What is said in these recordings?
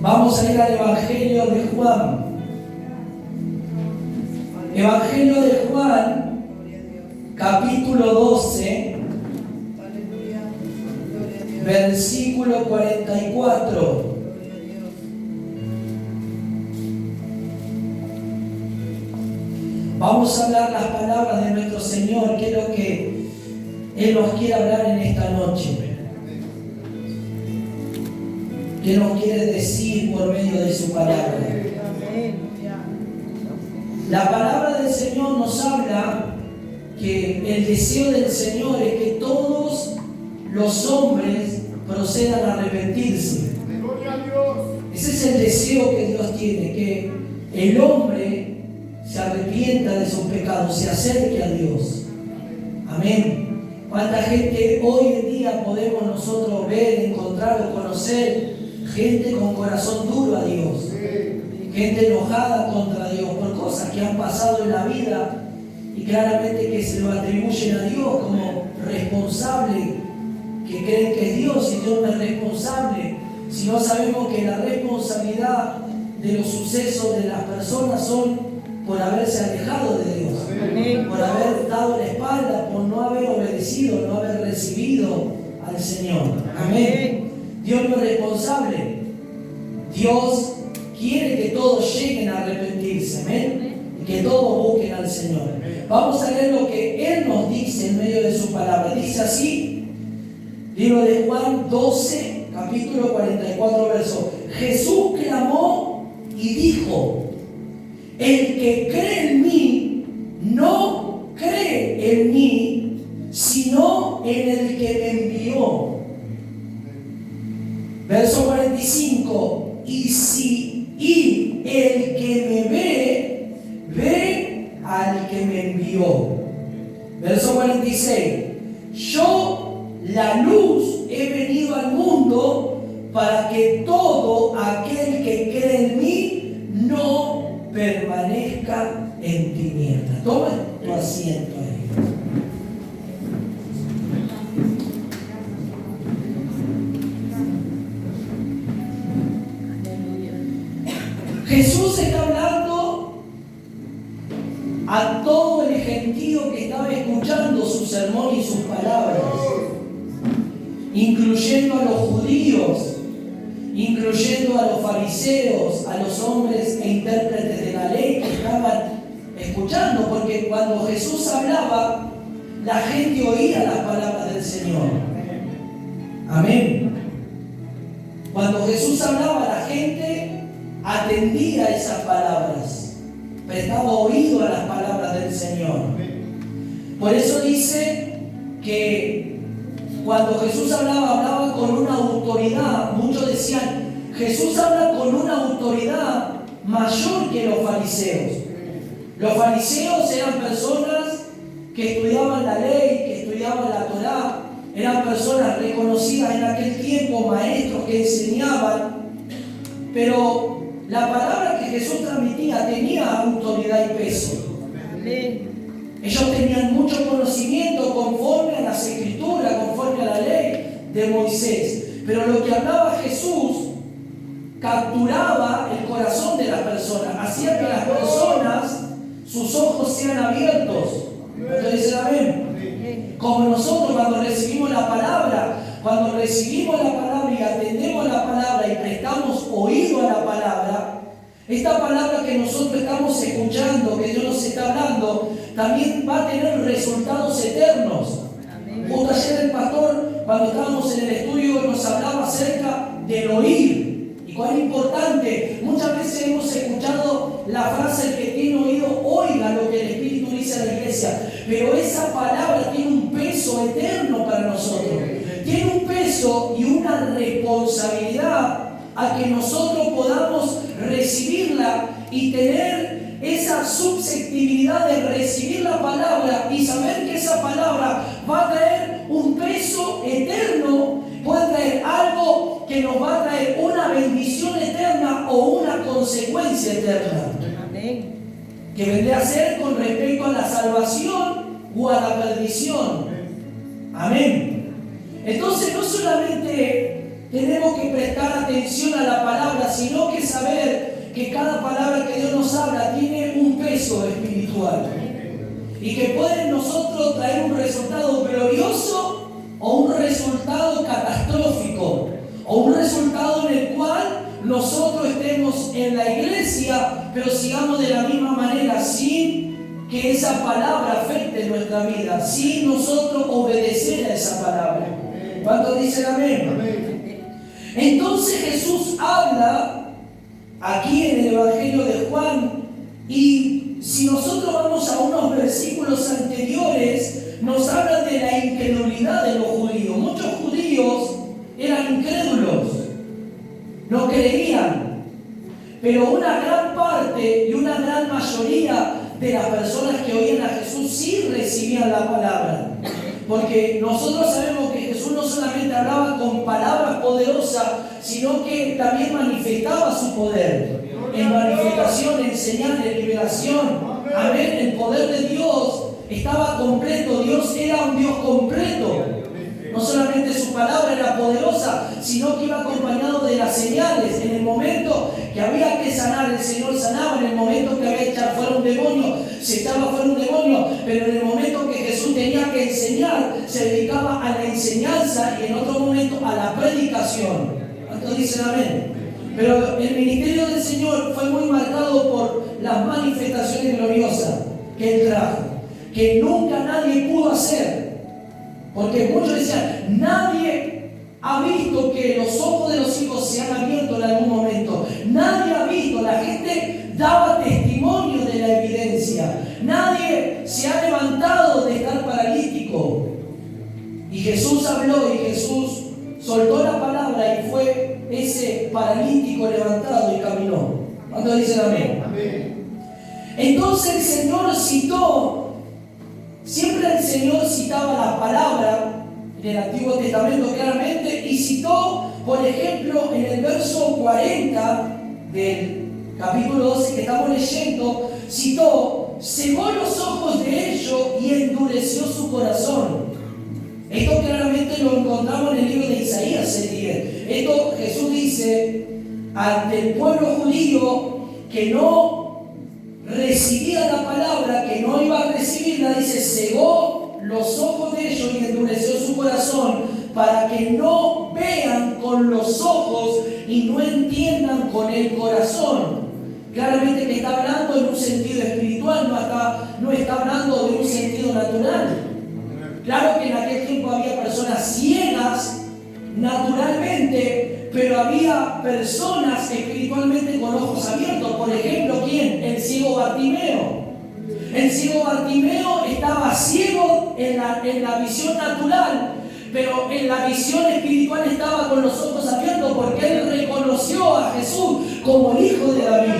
Vamos a ir al Evangelio de Juan. Evangelio de Juan, capítulo 12, versículo 44. Vamos a hablar las palabras de nuestro Señor, que es lo que Él nos quiere hablar en esta noche. ¿Qué nos quiere decir por medio de su palabra? La palabra del Señor nos habla que el deseo del Señor es que todos los hombres procedan a arrepentirse. Ese es el deseo que Dios tiene, que el hombre se arrepienta de sus pecados, se acerque a Dios. Amén. ¿Cuánta gente hoy en día podemos nosotros ver, encontrar o conocer? Gente con corazón duro a Dios, gente enojada contra Dios por cosas que han pasado en la vida y claramente que se lo atribuyen a Dios como responsable, que creen que es Dios y Dios no es responsable. Si no sabemos que la responsabilidad de los sucesos de las personas son por haberse alejado de Dios, por haber dado la espalda, por no haber obedecido, no haber recibido al Señor. Amén. Dios no es responsable. Dios quiere que todos lleguen a arrepentirse. Amén. Y que todos busquen al Señor. Vamos a leer lo que Él nos dice en medio de su palabra. Dice así, libro de Juan 12, capítulo 44, verso. Jesús clamó y dijo: el que cree en mí, no cree en mí, sino en el que me envió. Verso 45. Y el que me ve, ve al que me envió. Verso 46. Yo, la luz, he venido al mundo para que todo aquel que cree en mí no permanezca en tinieblas. Toma tu asiento ahí. Jesús está hablando a todo el gentío que estaba escuchando su sermón y sus palabras, incluyendo a los judíos, incluyendo a los fariseos, a los hombres e intérpretes de la ley que estaban escuchando, porque cuando Jesús hablaba, la gente oía las palabras del Señor. Amén. Cuando Jesús hablaba, la gente atendía a esas palabras, prestaba oído a las palabras del Señor. Por eso dice que cuando Jesús hablaba con una autoridad. Muchos decían, Jesús habla con una autoridad mayor que los fariseos. Los fariseos eran personas que estudiaban la ley, que estudiaban la Torá, eran personas reconocidas en aquel tiempo, maestros que enseñaban, pero la palabra que Jesús transmitía tenía autoridad y peso. Ellos tenían mucho conocimiento conforme a las Escrituras, conforme a la ley de Moisés. Pero lo que hablaba Jesús capturaba el corazón de las personas, hacía que las personas, sus ojos sean abiertos. Entonces dicen amén. Como nosotros cuando recibimos la palabra, y atendemos la palabra y prestamos oído a la palabra, esta palabra que nosotros estamos escuchando, que Dios nos está hablando, también va a tener resultados eternos. Justo ayer el pastor, cuando estábamos en el estudio, nos hablaba acerca del oír. Y cuán importante, muchas veces hemos escuchado la frase: el que tiene oído, oiga lo que el Espíritu dice a la iglesia. Pero esa palabra tiene un peso eterno para nosotros. Tiene un peso y una responsabilidad a que nosotros podamos recibirla y tener esa susceptibilidad de recibir la palabra y saber que esa palabra va a traer un peso eterno, puede traer algo que nos va a traer una bendición eterna o una consecuencia eterna. Amén. Que vendría a ser con respecto a la salvación o a la perdición. Amén. Entonces no solamente tenemos que prestar atención a la palabra, sino que saber que cada palabra que Dios nos habla tiene un peso espiritual y que puede en nosotros traer un resultado glorioso o un resultado catastrófico o un resultado en el cual nosotros estemos en la iglesia pero sigamos de la misma manera sin que esa palabra afecte nuestra vida, sin nosotros obedecer a esa palabra. ¿Cuántos dicen amén? Amén. Entonces Jesús habla aquí en el Evangelio de Juan, y si nosotros vamos a unos versículos anteriores, nos habla de la incredulidad de los judíos. Muchos judíos eran incrédulos, no creían, pero una gran parte y una gran mayoría de las personas que oían a Jesús sí recibían la palabra. Porque nosotros sabemos que Jesús no solamente hablaba con palabras poderosas, sino que también manifestaba su poder. En manifestación, en señal de liberación. Amén. El poder de Dios estaba completo. Dios era un Dios completo. No solamente su palabra era poderosa, sino que iba acompañado de las señales. En el momento que había que sanar, el Señor sanaba. En el momento que había que echar fuera un demonio, se echaba fuera un demonio. Pero en el momento que Jesús tenía que enseñar, se dedicaba a la enseñanza y en otro momento a la predicación. ¿Cuántos dicen amén? Pero el ministerio del Señor fue muy marcado por las manifestaciones gloriosas que Él trajo, que nunca nadie pudo hacer. Porque muchos decían, nadie ha visto que los ojos de los hijos se han abierto en algún momento. Nadie ha visto, la gente daba testimonio de la evidencia. Nadie se ha levantado de estar paralítico. Y Jesús habló y Jesús soltó la palabra y fue ese paralítico levantado y caminó. ¿Cuántos dicen amén? Amén. Entonces el Señor citó. Siempre el Señor citaba la palabra en el Antiguo Testamento claramente y citó, por ejemplo, en el verso 40 del capítulo 12 que estamos leyendo, citó, cegó los ojos de ellos y endureció su corazón. Esto claramente lo encontramos en el libro de Isaías 6:10. Esto Jesús dice ante el pueblo judío que no recibía la palabra, que no iba a recibirla, dice, cegó los ojos de ellos y endureció su corazón para que no vean con los ojos y no entiendan con el corazón. Claramente que está hablando en un sentido espiritual, no está hablando de un sentido natural. Claro que en aquel tiempo había personas ciegas naturalmente, pero había personas espiritualmente con ojos abiertos. Por ejemplo, ¿quién? El ciego Bartimeo. El ciego Bartimeo estaba ciego en la visión natural, pero en la visión espiritual estaba con los ojos abiertos porque él reconoció a Jesús como el Hijo de David.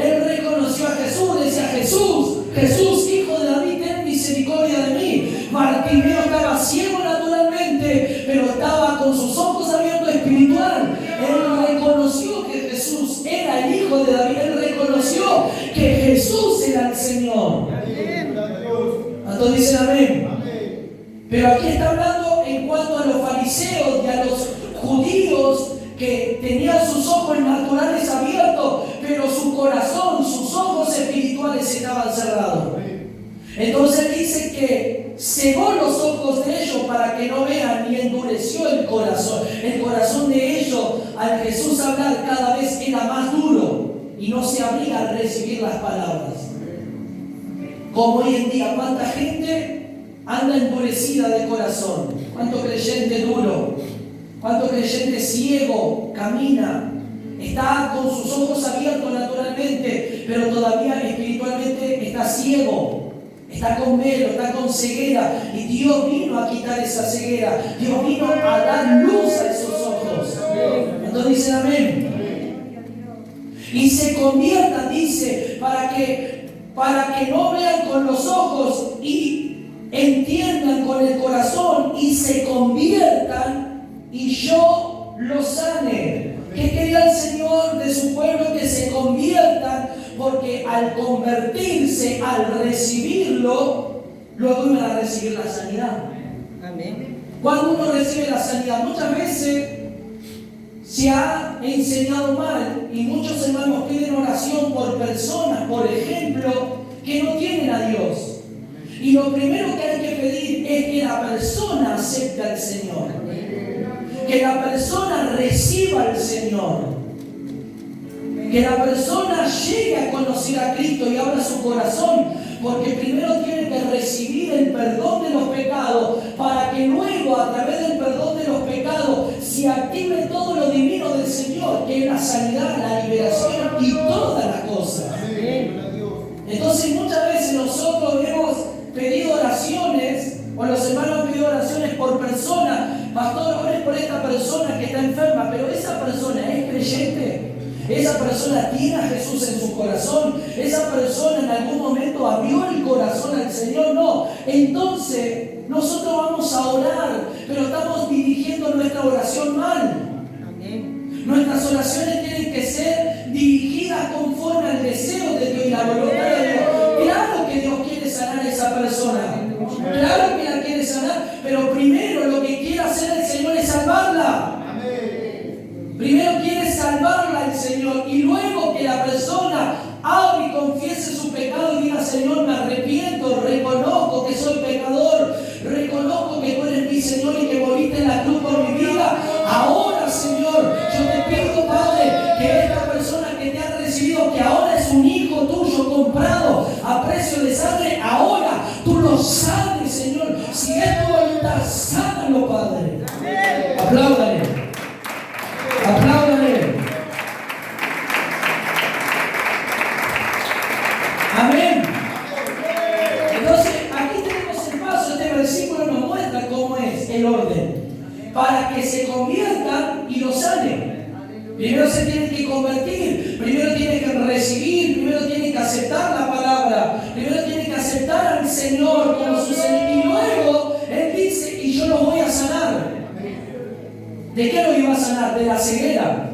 Él reconoció a Jesús, decía Jesús, Jesús, Hijo de David, ten misericordia de mí. Bartimeo estaba ciego naturalmente, pero estaba con sus ojos abiertos espiritual. Él reconoció que Jesús era el Hijo de David. Él reconoció que Jesús era el Señor. ¿Cuántos dicen amén? Pero aquí está hablando en cuanto a los fariseos y a los judíos que tenían sus ojos naturales abiertos, pero su corazón, sus ojos espirituales estaban cerrados. Entonces dice que cegó los ojos de ellos para que no vean y endureció el corazón. El corazón de ellos al Jesús hablar cada vez era más duro y no se abría al recibir las palabras. Como hoy en día, ¿cuánta gente anda endurecida de corazón? ¿Cuánto creyente duro? ¿Cuánto creyente ciego camina? Está con sus ojos abiertos naturalmente, pero todavía espiritualmente está ciego. Está con velo, está con ceguera. Y Dios vino a quitar esa ceguera. Dios vino a dar luz a esos ojos. Entonces dicen amén. Y se conviertan, dice, para que no vean con los ojos y entiendan con el corazón y se conviertan y yo los sane. ¿Qué quería el Señor de su pueblo? Que se conviertan, porque al convertirse, al recibirlo, luego iban a recibir la sanidad. Amén. Cuando uno recibe la sanidad, muchas veces se ha enseñado mal y muchos hermanos piden oración por personas, por ejemplo, que no tienen a Dios. Y lo primero que hay que pedir es que la persona acepte al Señor, que la persona reciba al Señor, que la persona llegue a conocer a Cristo y abra su corazón, porque primero tiene que recibir el perdón de los pecados para que luego, a través del perdón de los pecados, se active todo lo divino del Señor, que es la sanidad, la liberación y todas las cosas. Entonces muchas veces nosotros hemos pedido oraciones, o los hermanos han pedido oraciones por personas. Pastor, ore por esta persona que está enferma, pero esa persona es creyente. Esa persona tiene a Jesús en su corazón. Esa persona en algún momento abrió el corazón al Señor. No. Entonces, nosotros vamos a orar, pero estamos dirigiendo nuestra oración mal. Nuestras oraciones tienen que ser dirigidas conforme al deseo de Dios y la voluntad de Dios. Claro que Dios quiere sanar a esa persona. Claro que la quiere sanar, pero primero lo que quiere hacer el Señor es salvarla. Primero quiere salvarla el Señor y luego que la persona hable y confiese su pecado y diga: Señor, me arrepiento, reconozco que soy pecador, reconozco que tú eres mi Señor y que moriste en la cruz por mi vida. Ahora, Señor, yo te pido, Padre, que esta persona que te ha recibido, que ahora es un hijo tuyo comprado a precio de sangre, ahora tú lo sanes, Señor. Si es tu voluntad, sánalo, Padre. Apláudale. Apláudale. Amén. Entonces, aquí tenemos el paso. Este versículo nos muestra cómo es el orden. Para que se conviertan y lo sanen. Primero se tienen que convertir, primero tienen que recibir, primero tienen que aceptar la palabra, primero tienen que aceptar al Señor como su Señor. Y luego Él dice: y yo los voy a sanar. ¿De qué lo iba a sanar? De la ceguera.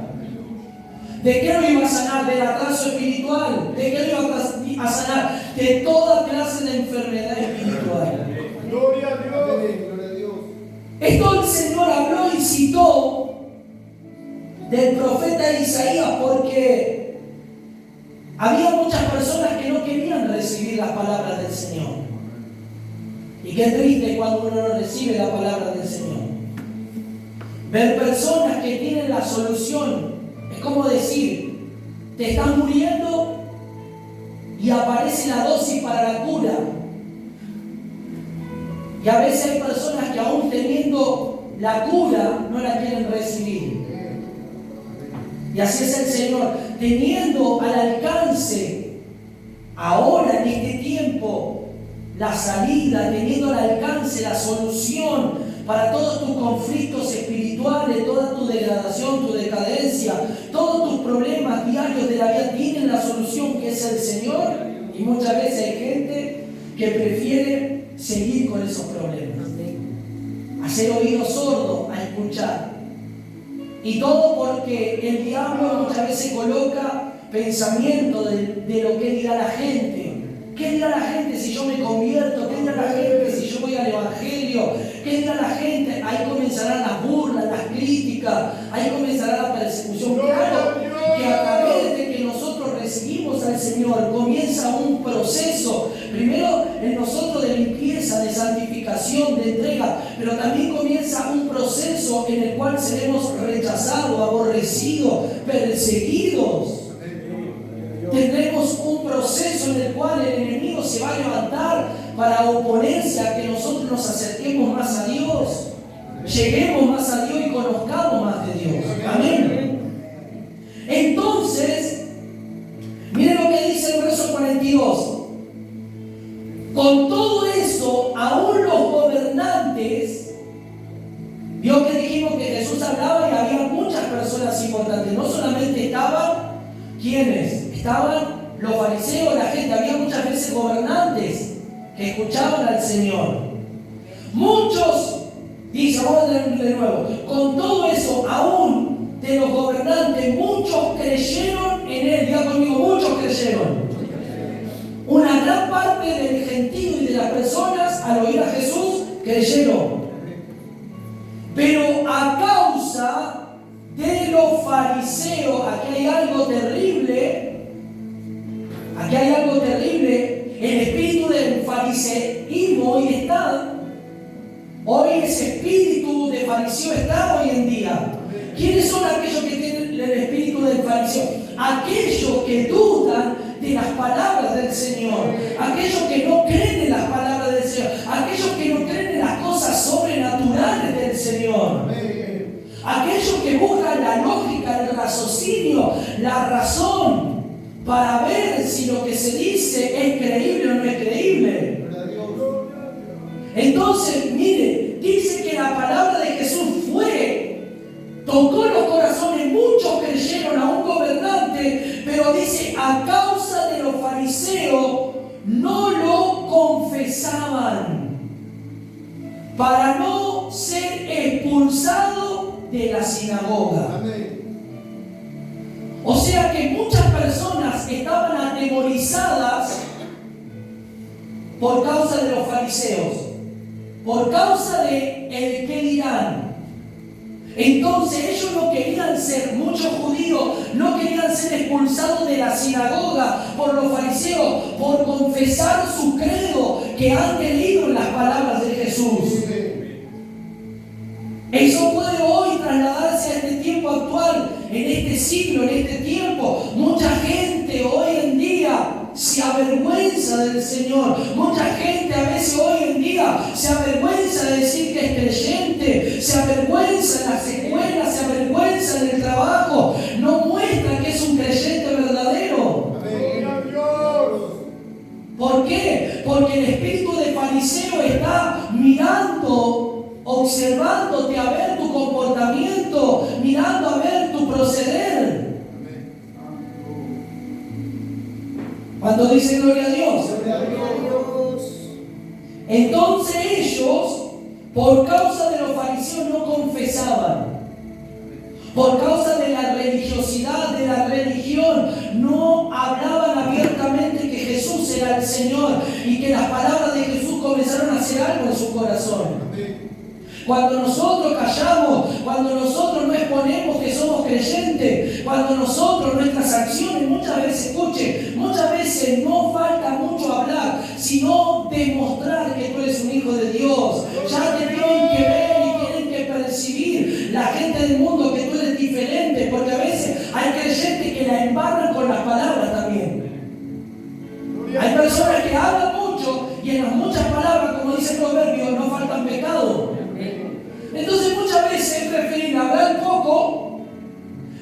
¿De qué lo iba a sanar? Del atraso espiritual. ¿De qué lo iba a sanar? De toda clase de enfermedad espiritual. Gloria a Dios. Esto el Señor habló y citó del profeta Isaías porque había muchas personas que no querían recibir las palabras del Señor. Y qué triste cuando uno no recibe la palabra del Señor. Ver personas que tienen la solución. Es como decir: te estás muriendo y aparece la dosis para la cura. Y a veces hay personas que aún teniendo la cura no la quieren recibir. Y así es el Señor, teniendo al alcance ahora en este tiempo la salida, teniendo al alcance la solución para todos tus conflictos espirituales, toda tu degradación, tu decadencia, todos tus problemas diarios de la vida tienen la solución, que es el Señor. Y muchas veces hay gente que prefiere seguir con esos problemas, hacer oídos sordos a escuchar. Y todo porque el diablo muchas veces coloca pensamiento de lo que dirá la gente. ¿Qué dirá la gente si yo me convierto? ¿Qué dirá la gente si yo voy al Evangelio? ¿Qué dirá la gente? Ahí comenzarán las burlas, las críticas, ahí comenzará la persecución. Claro que a través de que nosotros recibimos al Señor comienza un proceso, primero en nosotros de limpieza, de santificación, de entrega, pero también comienza un proceso en el cual seremos rechazados, aborrecidos, perseguidos. Tendremos un proceso en el cual el enemigo se va a levantar para oponerse a que nosotros nos acerquemos más a Dios, lleguemos más a Dios y conozcamos más de Dios. Amén. Entonces, miren lo que dice el verso 42. Con todo eso, aún los gobernantes, vio que dijimos que Jesús hablaba y había muchas personas importantes. No solamente estaban, ¿quiénes? Estaban los fariseos, la gente, había muchas veces gobernantes que escuchaban al Señor. Muchos, dice, vamos a leer de nuevo, con todo eso, aún de los gobernantes, muchos creyeron en Él. Diga conmigo, muchos creyeron. Una gran parte del gentío y de las personas, al oír a Jesús, creyeron. Pero a causa de los fariseos, aquí hay algo terrible. Aquí hay algo terrible. El espíritu del fariseísmo hoy está. Hoy ese espíritu de fariseo está hoy en día. ¿Quiénes son aquellos que tienen el espíritu del fariseo? Aquellos que dudan de las palabras del Señor, aquellos que no creen en las palabras del Señor, aquellos que no creen en las cosas sobrenaturales del Señor, aquellos que buscan la lógica, el raciocinio, la razón para ver si lo que se dice es creíble o no es creíble. Entonces, mire, dice que la palabra de Jesús tocó los corazones, muchos creyeron a un gobernante, pero dice, a causa de los fariseos no lo confesaban, para no ser expulsado de la sinagoga. Amén. O sea que muchas personas estaban atemorizadas por causa de los fariseos, por causa de el que dirán. Entonces ellos no querían ser, muchos judíos no querían ser expulsados de la sinagoga por los fariseos, por confesar su credo que han creído en las palabras de Jesús. Eso puede hoy trasladarse a este tiempo actual, en este siglo, en este tiempo. Mucha gente hoy en día se avergüenza del Señor. Mucha gente a veces hoy en día se avergüenza de decir que es creyente, se avergüenza en las escuelas, se avergüenza en el trabajo, no muestra que es un creyente verdadero. ¿Por qué? Porque el espíritu de fariseo está mirando, observándote a ver tu comportamiento, mirando a ver tu proceder. Cuando dice gloria a Dios. Entonces ellos, por causa de los fariseos, no confesaban. Por causa de la religiosidad, de la religión, no hablaban abiertamente que Jesús era el Señor y que las palabras de Jesús comenzaron a hacer algo en su corazón. Cuando nosotros callamos, cuando nosotros no exponemos que somos creyentes, cuando nosotros nuestras acciones, muchas veces, escuche, muchas veces no falta mucho hablar, sino demostrar que tú eres un hijo de Dios. Ya te tienen que ver y tienen que percibir la gente del mundo que tú eres diferente, porque a veces hay creyentes que la embarran con las palabras también. Hay personas que hablan mucho y en las muchas palabras, como dice el proverbio, no faltan pecados. Entonces muchas veces es preferible hablar poco,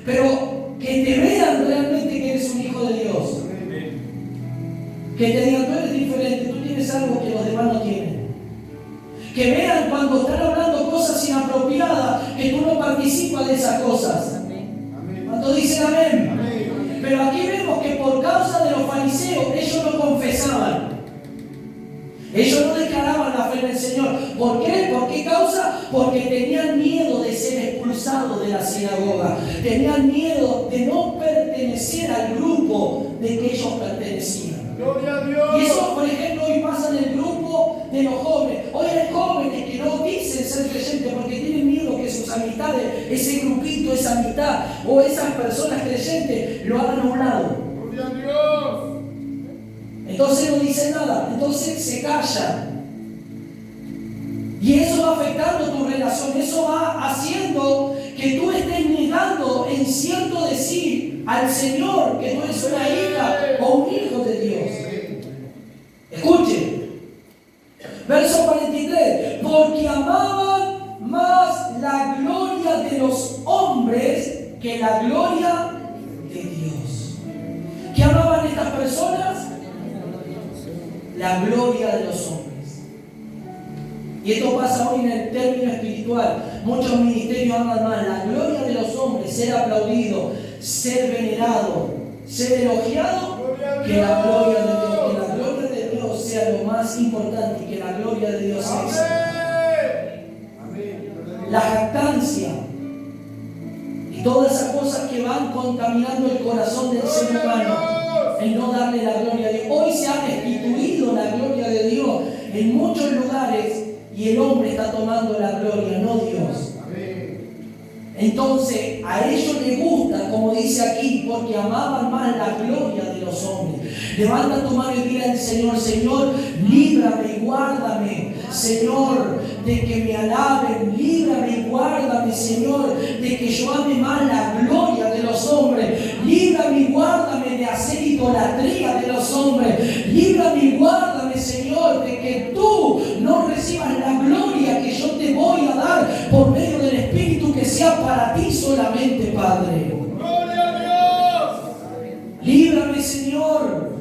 pero que te vean realmente que eres un hijo de Dios. Que te digan, tú eres diferente, tú tienes algo que los demás no tienen. Que vean cuando están hablando cosas inapropiadas, que tú no participas de esas cosas. ¿Cuántos dicen amén? Amén? Pero aquí vemos que por causa de los fariseos, ellos no confesaban. Ellos no declaraban la fe en el Señor. ¿Por qué? ¿Por qué causa? Porque tenían miedo de ser expulsados de la sinagoga. Tenían miedo de no pertenecer al grupo de que ellos pertenecían. ¡Gloria a Dios! Y eso, por ejemplo, hoy pasa en el grupo de los jóvenes. Hoy hay jóvenes que no dicen ser creyentes porque tienen miedo que sus amistades, ese grupito, esa amistad o esas personas creyentes lo hagan a un lado. ¡Gloria a Dios! Entonces no dicen nada, entonces se callan. Y eso va afectando tu relación, eso va haciendo que tú estés negando en cierto decir al Señor que tú eres una hija o un hijo de Dios. Escuchen, verso 43, porque amaban más la gloria de los hombres que la gloria de Dios. ¿Qué amaban estas personas? La gloria de los hombres. Y esto pasa hoy en el término espiritual. Muchos ministerios hablan más la gloria de los hombres, ser aplaudido, ser venerado, ser elogiado, que la gloria de Dios. Que la gloria de Dios sea lo más importante y que la gloria de Dios sea la jactancia y todas esas cosas que van contaminando el corazón del ser humano. El no darle la gloria a Dios. Hoy se ha destituido la gloria de Dios en muchos lugares y el hombre está tomando la gloria, no Dios. Entonces, a ellos les gusta, como dice aquí, porque amaban más la gloria de los hombres. Levanta tu mano y dile al Señor: Señor, líbrame y guárdame, Señor, de que me alaben. Líbrame y guárdame, Señor, de que yo ame más la gloria de los hombres. Líbrame y guárdame de hacer idolatría de los hombres. Líbrame y guárdame, Señor, de que tú no recibas la gloria que yo te voy a dar por medio del Espíritu, que sea para ti solamente, Padre. ¡Gloria a Dios! Líbrame, Señor.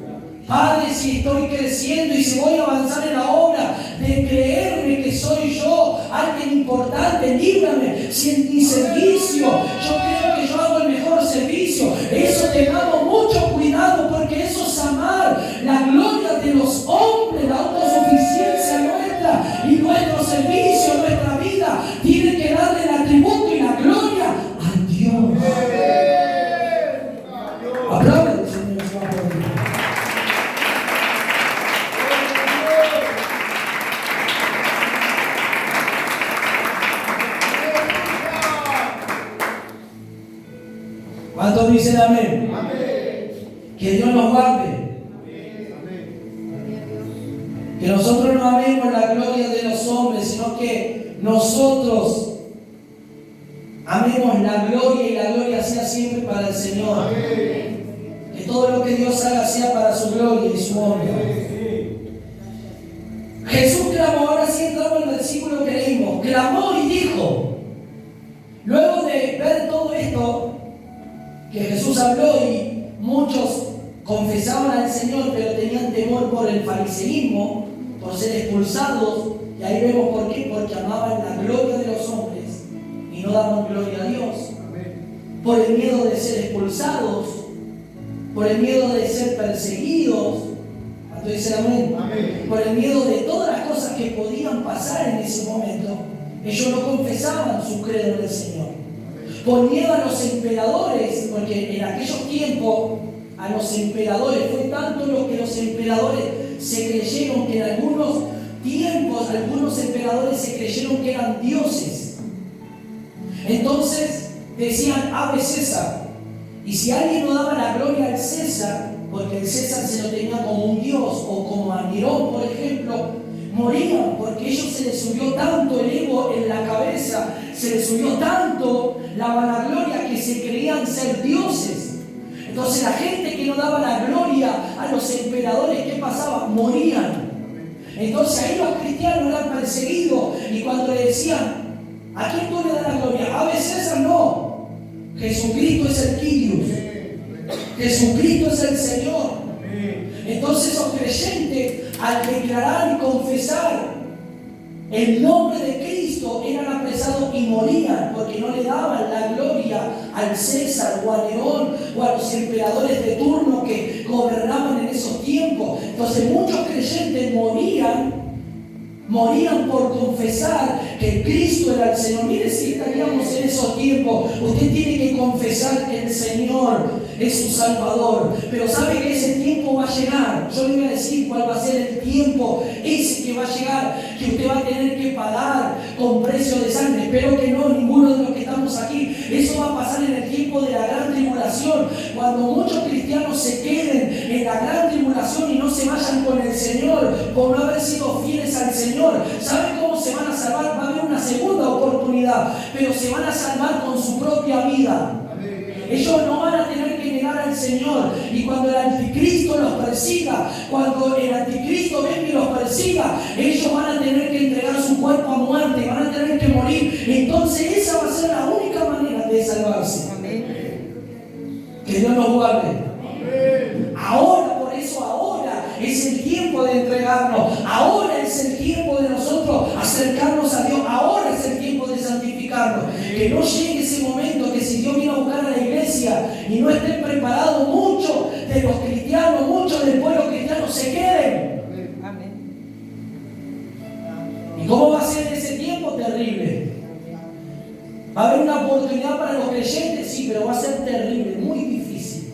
Padre, si estoy creciendo y si voy a avanzar en la obra, de creerme que soy yo alguien importante, líbrame. Si en mi servicio yo creo que yo hago el mejor servicio, eso tengamos mucho cuidado, porque eso es amar la gloria de los hombres, la autosuficiencia nuestra y nuestro servicio, nuestra vida tiene que darle el atributo y la gloria a Dios. Apláudale, Señor. ¿Cuántos dicen amén? Amén. Que Dios nos guarde. Que nosotros no amemos la gloria de los hombres, sino que nosotros amemos la gloria, y la gloria sea siempre para el Señor. Amén. Que todo lo que Dios haga sea para su gloria y su honra. Jesús clamó, ahora sí entramos en el versículo que leímos, clamó y dijo, luego de ver todo esto que Jesús habló, y muchos confesaban al Señor, pero tenían temor por el fariseísmo, por ser expulsados, y ahí vemos por qué, porque amaban la gloria de los hombres y no daban gloria a Dios. Por el miedo de ser expulsados, por el miedo de ser perseguidos. ¿Cuánto dicen amén? Amén. Por el miedo de todas las cosas que podían pasar en ese momento, ellos no confesaban su credo en el Señor. Por miedo a los emperadores, porque en aquellos tiempos a los emperadores fue tanto lo que los emperadores se creyeron, que en algunos tiempos algunos emperadores se creyeron que eran dioses. Entonces decían: ave César. Y si alguien no daba la gloria al César, porque el César se lo tenía como un dios, o como a Nerón, por ejemplo, morían, porque a ellos se les subió tanto el ego en la cabeza, se les subió tanto la vanagloria, que se creían ser dioses. Entonces la gente que no daba la gloria a los emperadores, ¿qué pasaba? Morían. Entonces ahí los cristianos eran perseguidos, y cuando le decían: ¿a quién tú le das la gloria? ¿A César? No. Jesucristo es el Kyrios. Jesucristo es el Señor. Entonces esos creyentes, al declarar y confesar el nombre de Cristo, eran apresados y morían, porque no le daban la gloria al César o a Nerón o a los emperadores de turno que gobernaban en esos tiempos. Entonces muchos creyentes morían por confesar que Cristo era el Señor. Mire, si estaríamos en esos tiempos, usted tiene que confesar que el Señor es su Salvador. Pero sabe que ese tiempo va a llegar. Yo le voy a decir cuál va a ser el tiempo ese que va a llegar, que usted va a tener que pagar con precio de sangre. Espero que no, ninguno de los que estamos aquí. Eso va a pasar en el tiempo de la gran tribulación, cuando muchos cristianos se queden en la gran tribulación y no se vayan con el Señor por no haber sido fieles al Señor. ¿Saben cómo se van a salvar? Va a haber una segunda oportunidad, pero se van a salvar con su propia vida. Ellos no van a tener que negar al Señor. Y cuando el anticristo los persiga, cuando el anticristo venga y los persiga, ellos van a tener que entregar su cuerpo a muerte, van a tener que morir. Entonces esa va a ser la única manera de salvarse. Que Dios nos guarde. Ahora, por eso ahora es el tiempo de entregarnos. Ahora es el tiempo de nosotros acercarnos a Dios. Ahora es el tiempo de santificarnos. Que no llegue ese momento que si Dios viene a buscar a la iglesia y no estén preparados, muchos de los cristianos, muchos del pueblo cristiano se queden. ¿Y cómo va a ser ese tiempo? Terrible. ¿Va a haber una oportunidad para los creyentes? Sí, pero va a ser terrible, muy difícil.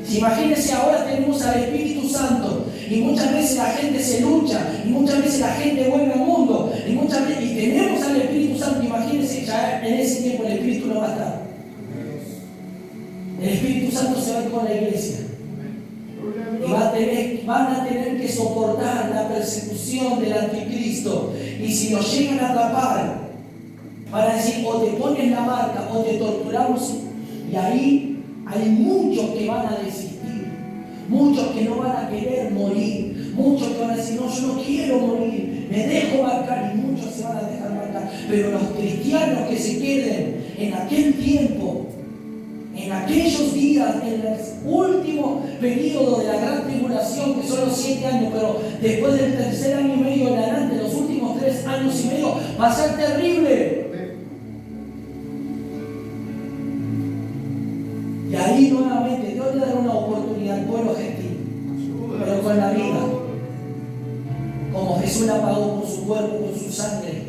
Si imagínense, ahora tenemos al Espíritu Santo y muchas veces la gente se lucha y muchas veces la gente vuelve al mundo y muchas veces, y tenemos al Espíritu Santo Santo, imagínense, ya en ese tiempo el Espíritu no va a estar. El Espíritu Santo se va a ir con la iglesia. Y van a tener que soportar la persecución del anticristo. Y si nos llegan a atrapar, van a decir, o te pones la marca o te torturamos. Y ahí hay muchos que van a desistir, muchos que no van a querer morir, muchos que van a decir, no, yo no quiero morir, me dejo marcar, y muchos se van a dejar marcar. Pero los cristianos que se queden en aquel tiempo, en aquellos días, en el último periodo de la gran tribulación, que son los 7 años, pero después del tercer año y medio en adelante, los últimos 3 años y medio, va a ser terrible. Y ahí nuevamente Dios le da una oportunidad al pueblo gentil, pero con la vida, como Jesús la pagó con su cuerpo, con su sangre.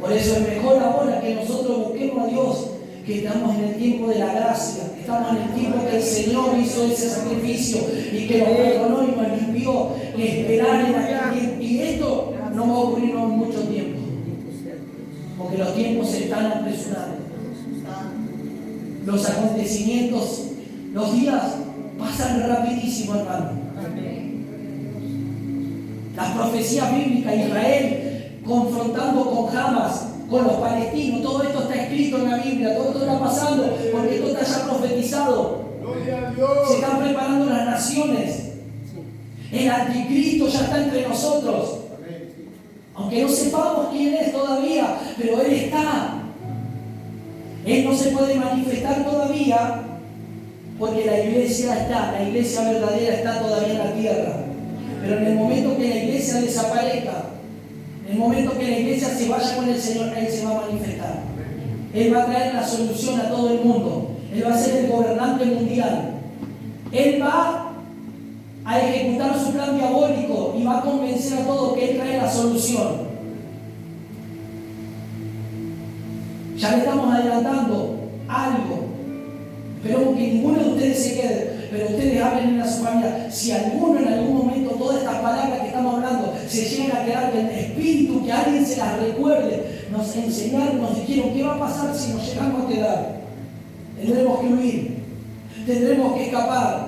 Por eso es mejor ahora que nosotros busquemos a Dios, que estamos en el tiempo de la gracia, estamos en el tiempo que el Señor hizo ese sacrificio y que nos perdonó y nos limpió, que esperar en aquel tiempo. Y esto no va a ocurrir en mucho tiempo, porque los tiempos se están apresurando. Los acontecimientos, los días pasan rapidísimo, hermano. Las profecías bíblicas, Israel confrontando con Hamas, con los palestinos, todo esto está escrito en la Biblia, todo esto está pasando, porque esto está ya profetizado. Se están preparando las naciones. El anticristo ya está entre nosotros. Aunque no sepamos quién es todavía, pero Él está. Él no se puede manifestar todavía porque la iglesia verdadera está todavía en la tierra. Pero en el momento que la iglesia desaparezca, en el momento que la iglesia se vaya con el Señor, Él se va a manifestar. Él va a traer la solución a todo el mundo. Él va a ser el gobernante mundial. Él va a ejecutar su plan diabólico y va a convencer a todos que Él trae la solución. Ya le estamos adelantando algo. Esperemos que ninguno de ustedes se quede, pero ustedes hablen en su familia. Si alguno en algún momento, todas estas palabras que estamos hablando, se llegan a quedar en el espíritu, que alguien se las recuerde, nos enseñaron, nos dijeron qué va a pasar si nos llegamos a quedar. Tendremos que huir, tendremos que escapar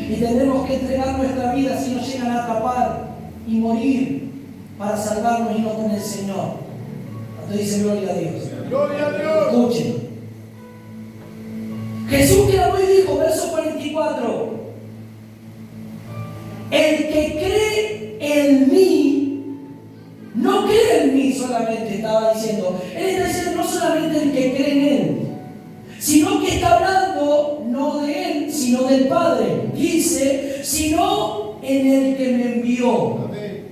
y tendremos que entregar nuestra vida si nos llegan a atrapar y morir para salvarnos y no con el Señor. Entonces dice gloria a Dios. Gloria a Dios. Escuchen. Jesús clamó y dijo, verso 44, el que cree en mí, no cree en mí solamente, estaba diciendo. Él está diciendo no solamente el que cree en Él, sino que está hablando no de Él, sino del Padre. Dice, sino en el que me envió. Amén.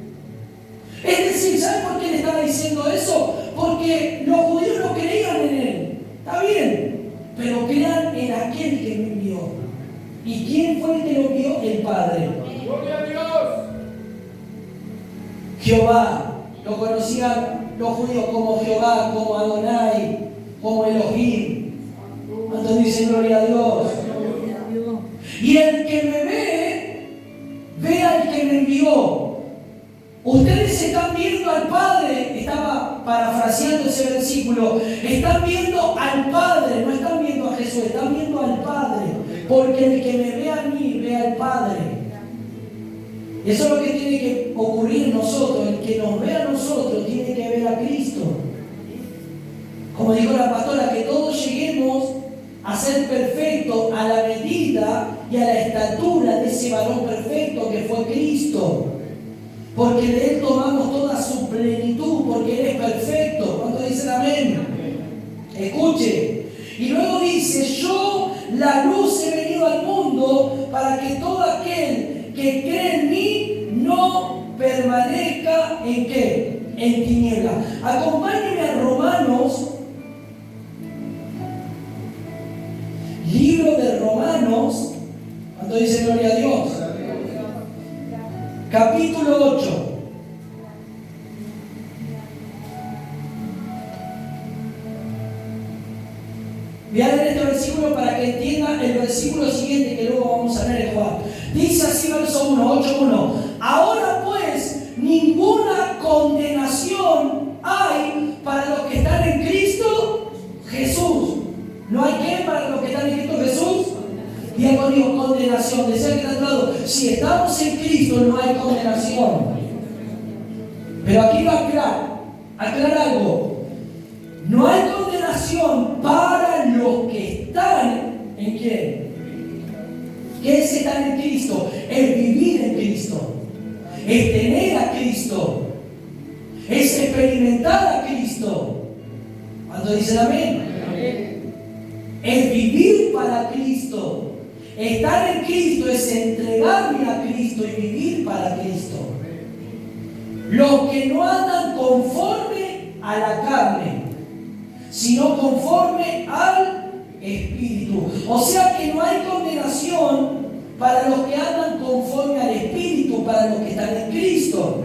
Es decir, ¿saben por qué le estaba diciendo eso? Porque los judíos no creían en Él. Está bien, pero crean en aquel que me envió. ¿Y quién fue el que lo envió? El Padre. Gloria a Dios. Jehová. Lo conocían los judíos como Jehová, como Adonai, como Elohim. Cuando dicen gloria a Dios. Y el que me ve al que me envió. Ustedes están viendo al Padre, estaba parafraseando ese versículo, están viendo al Padre, no están viendo a Jesús, están viendo al Padre, porque el que me ve a mí, ve al Padre. Eso es lo que tiene que ocurrir en nosotros, el que nos ve a nosotros tiene que ver a Cristo. Como dijo la pastora, que todos lleguemos a ser perfectos a la medida y a la estatura de ese varón perfecto que fue Cristo. Porque de Él tomamos toda su plenitud, porque Él es perfecto. ¿Cuántos dicen amén? Escuche. Y luego dice, yo la luz he venido al mundo para que todo aquel que cree en mí no permanezca ¿en qué? En tinieblas. Acompáñenme a Romanos, libro de Romanos, cuando dice gloria a Dios. Capítulo 8. Voy a leer este versículo para que entiendan el versículo siguiente que luego vamos a leer en Juan. Dice así, verso 1, 8:1. Ahora pues, ninguna condenación hay condenación. Decía que tratado, si estamos en Cristo no hay condenación. Pero aquí va a aclarar algo. No hay condenación para los que están en quién. ¿Qué es estar en Cristo? Es vivir en Cristo. Es tener a Cristo. Es experimentar a Cristo. ¿Cuántos dicen amén? Es vivir para Cristo. Estar en Cristo es entregarme a Cristo y vivir para Cristo. Los que no andan conforme a la carne, sino conforme al Espíritu. O sea que no hay condenación para los que andan conforme al Espíritu, para los que están en Cristo.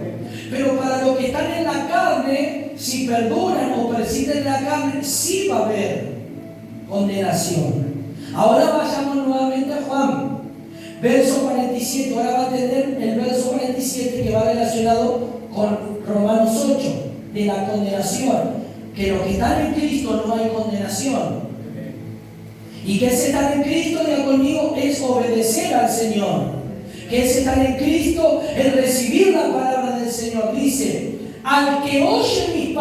Pero para los que están en la carne, si perduran o persisten en la carne, sí va a haber condenación. Ahora vayamos nuevamente a Juan, verso 47. Ahora va a tener el verso 47 que va relacionado con Romanos 8, de la condenación. Que los que están en Cristo no hay condenación. Y que es estar en Cristo, diga conmigo, es obedecer al Señor. Que es estar en Cristo, es recibir la palabra del Señor. Dice, al que oye mis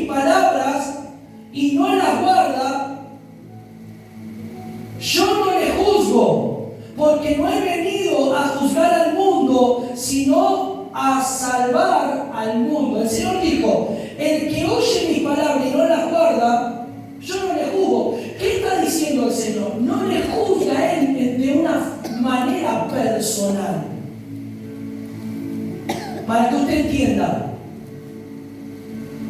palabras y no las guarda, yo no le juzgo, porque no he venido a juzgar al mundo, sino a salvar al mundo. El Señor dijo, el que oye mis palabras y no las guarda, yo no le juzgo. ¿Qué está diciendo el Señor? No le juzga a Él de una manera personal. Para que usted entienda,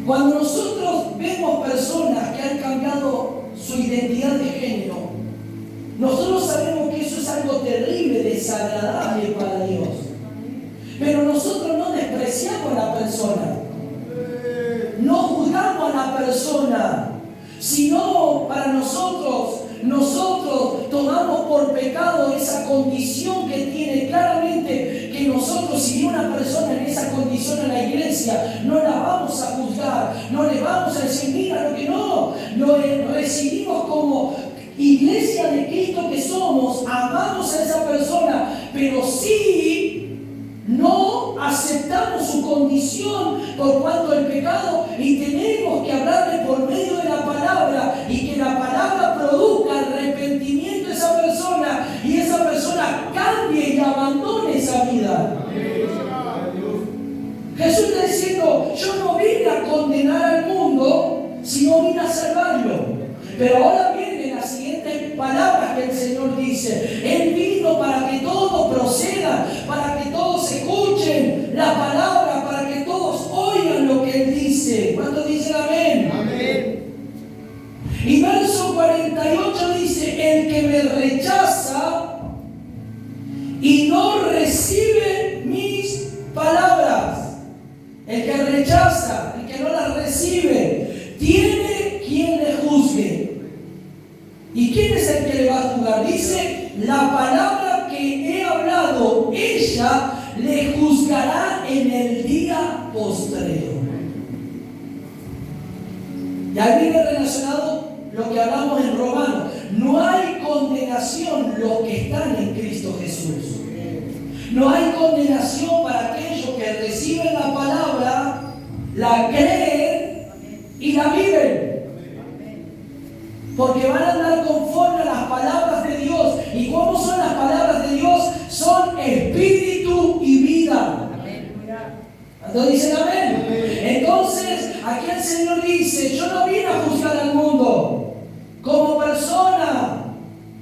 cuando nosotros vemos personas que han cambiado su identidad de género, nosotros sabemos que eso es algo terrible, desagradable para Dios. Pero nosotros no despreciamos a la persona, no juzgamos a la persona, sino para nosotros tomamos por pecado esa condición que tiene. Claramente que nosotros, si viene una persona en esa condición en la iglesia, no la vamos a juzgar, no le vamos a decir, mira lo que no, lo recibimos como iglesia de Cristo que somos, amamos a esa persona, pero sí no aceptamos su condición por cuanto el pecado, y tenemos que hablarle por medio de la palabra y que la palabra produzca arrepentimiento a esa persona y esa persona cambie y abandone esa vida. Jesús está diciendo, yo no vine a condenar al mundo, sino vine a salvarlo. Pero ahora vienen las siguientes palabras que el Señor dice. Él vino para que todos procedan, para que todos escuchen la palabra, para que todos oigan lo que Él dice. ¿Cuántos dicen amén? Amén. Y verso 48 dice, el que me rechaza y no recibe mis palabras, el que rechaza, el que no las recibe, tiene quien le juzgue. ¿Y quién es el que le va a juzgar? Dice, la palabra que he hablado, ella le juzgará en el día postrero. Y ahí viene relacionado lo que hablamos en Romanos. No hay condenación los que están en Cristo Jesús. No hay condenación para aquellos que reciben la palabra, la creen y la viven. Porque van a andar conforme a las palabras de Dios. ¿Y cómo son las palabras de Dios? Son espíritu y vida. ¿Entonces dicen amén? Entonces, aquí el Señor dice, yo no vine a juzgar al mundo como persona.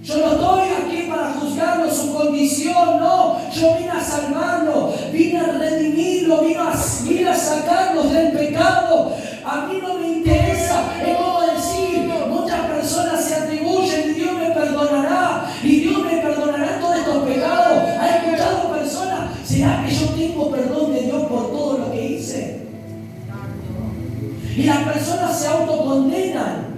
Yo no estoy aquí para juzgarlo su condición, no. Yo vine a salvarlo, vine a redimirlo, vine a sacarlos del pecado. A mí no me interesa, es como decir, muchas personas se atribuyen y Dios me perdonará, y Dios me perdonará todos estos pecados. ¿Ha escuchado personas? ¿Será que yo tengo perdón de Dios por todo lo que hice? Y las personas se autocondenan.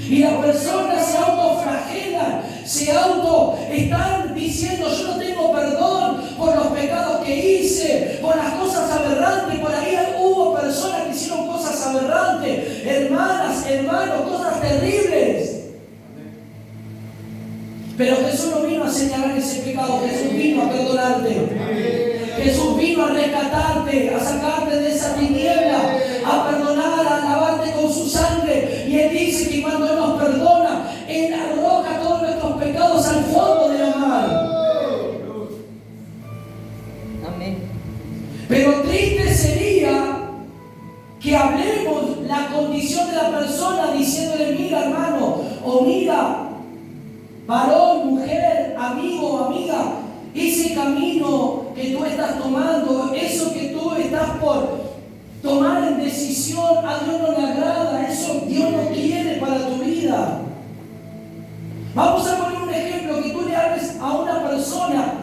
Y las personas se autoflagelan, están diciendo, yo no tengo perdón por los pecados que hice, por las cosas aberrantes. Por ahí hubo personas que hicieron cosas aberrantes, hermanas, hermanos, cosas terribles. Pero Jesús no vino a señalar ese pecado, Jesús vino a perdonarte. Jesús vino a rescatarte, a sacarte de esa tiniebla, a perdonar, a lavarte con su sangre. Y Él dice que cuando Él nos perdona, Él arroja todos nuestros pecados al fondo de la mar. Amén. Pero triste sería que hablemos la condición de la persona diciéndole: mira, hermano, o mira, varón, mujer, amigo o amiga, ese camino que tú estás tomando, eso que tú estás por tomar en decisión, a Dios no le agrada, eso Dios no quiere para tu vida. Vamos a poner un ejemplo: que tú le hables a una persona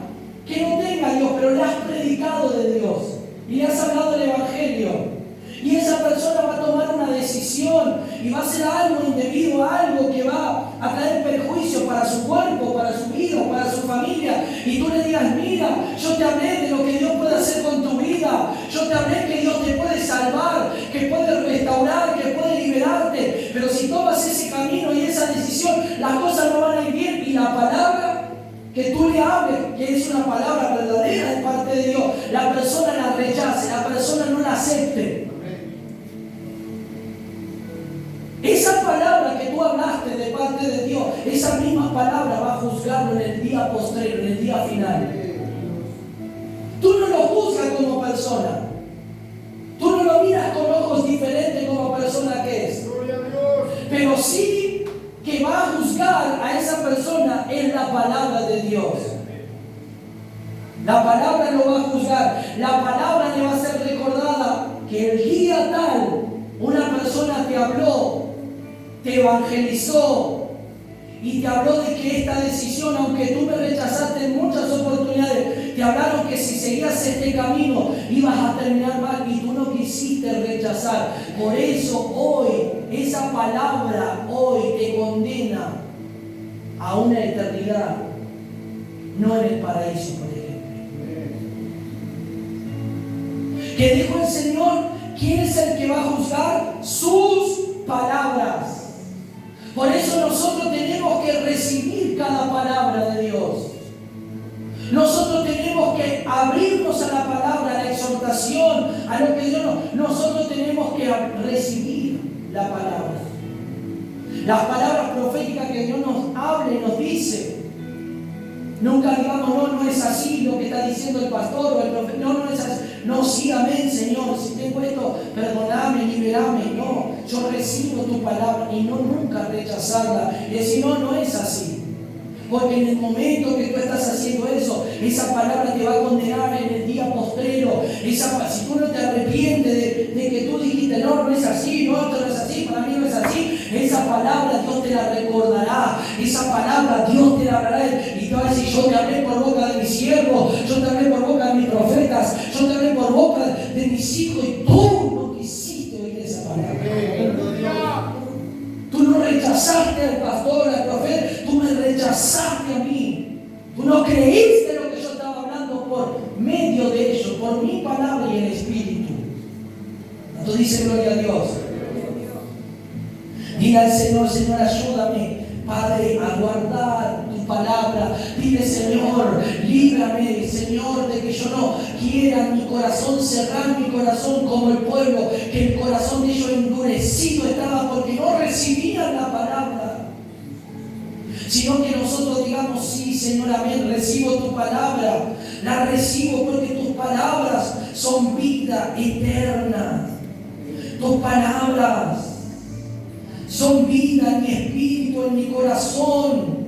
que no tenga a Dios, pero le has predicado de Dios y le has hablado del Evangelio. Y esa persona va a tomar una decisión y va a hacer algo indebido, algo que va a traer perjuicio para su cuerpo, para su vida, para su familia. Y tú le digas: mira, yo te hablé de lo que Dios puede hacer con tu vida. Yo te hablé que Dios te puede salvar, que puede restaurar, que puede liberarte. Pero si tomas ese camino y esa decisión, las cosas no van a ir bien. Y la palabra que tú le hables, que es una palabra verdadera de parte de Dios, la persona la rechace, la persona no la acepte. Esa palabra que tú hablaste de parte de Dios, esa misma palabra va a juzgarlo en el día postrero, en el día final. Tú no lo juzgas como persona. Tú no lo miras con ojos diferentes como persona que es. Pero sí que va a juzgar a esa persona en la palabra de Dios. La palabra lo va a juzgar. La palabra le va a ser recordada que el día tal una persona te habló, te evangelizó y te habló de que esta decisión, aunque tú me rechazaste en muchas oportunidades, te hablaron que si seguías este camino ibas a terminar mal y tú no quisiste rechazar. Por eso hoy, esa palabra hoy te condena a una eternidad, no en el paraíso, por ejemplo. ¿Qué dijo el Señor? ¿Quién es el que va a juzgar? Sus palabras. Por eso nosotros tenemos que recibir cada palabra de Dios. Nosotros tenemos que abrirnos a la palabra, a la exhortación, a lo que Dios nos... Nosotros tenemos que recibir la palabra. Las palabras proféticas que Dios nos habla y nos dice. Nunca digamos: no es así lo que está diciendo el pastor o el profeta. No es así. No, sí, amén, Señor. Si tengo esto, perdóname, liberame. No, yo recibo tu palabra y no nunca rechazarla. Y decir: no es así. Porque en el momento que tú estás haciendo eso, esa palabra te va a condenar en el día postrero. Si tú no te arrepientes de que tú dijiste: no es así, no, esto no es así, para mí no es así, esa palabra Dios te la recordará. Esa palabra Dios te la hablará y te va a decir: yo te hablé por boca de mis siervos, yo te hablé por boca de mis profetas, yo te hablé por boca de mis hijos y tú no quisiste oír esa palabra. Tú no rechazaste al pastor, al profeta, tú me rechazaste a mí. Tú no creíste lo que yo estaba hablando por medio de ellos, por mi palabra y el Espíritu. Entonces dice: gloria a Dios. Dile al Señor: Señor, ayúdame, Padre, a guardar tu palabra. Dile: Señor, líbrame, Señor, de que yo no quiera en mi corazón cerrar mi corazón como el pueblo, que el corazón de ellos endurecido estaba porque no recibían la palabra. Sino que nosotros digamos: sí, Señor, amén, recibo tu palabra, la recibo porque tus palabras son vida eterna. Tus palabras son vida en mi espíritu, en mi corazón.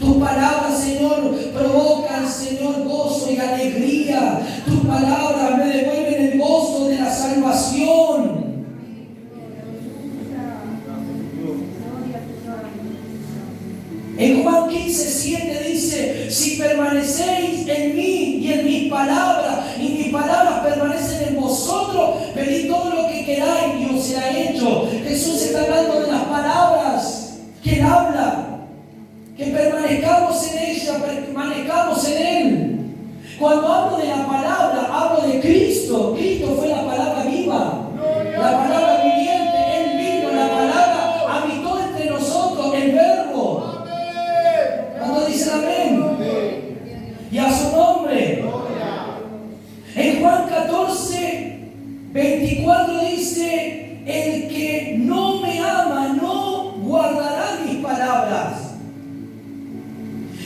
Tus palabras, Señor, provocan, Señor, gozo y alegría. Tus palabras me devuelven el gozo de la salvación. En Juan 15:7 dice: si permanecéis en mí y en mis palabras, y mis palabras permanecen en vosotros, pedid todo lo que queráis y os será hecho. Jesús está hablando de las palabras que Él habla, que permanezcamos en ella, permanezcamos en Él. Cuando hablo de la palabra, hablo de Cristo. Cristo fue la palabra viva, la palabra viviente. Él vino, la palabra habitó entre nosotros, el verbo. 4 dice, el que no me ama no guardará mis palabras.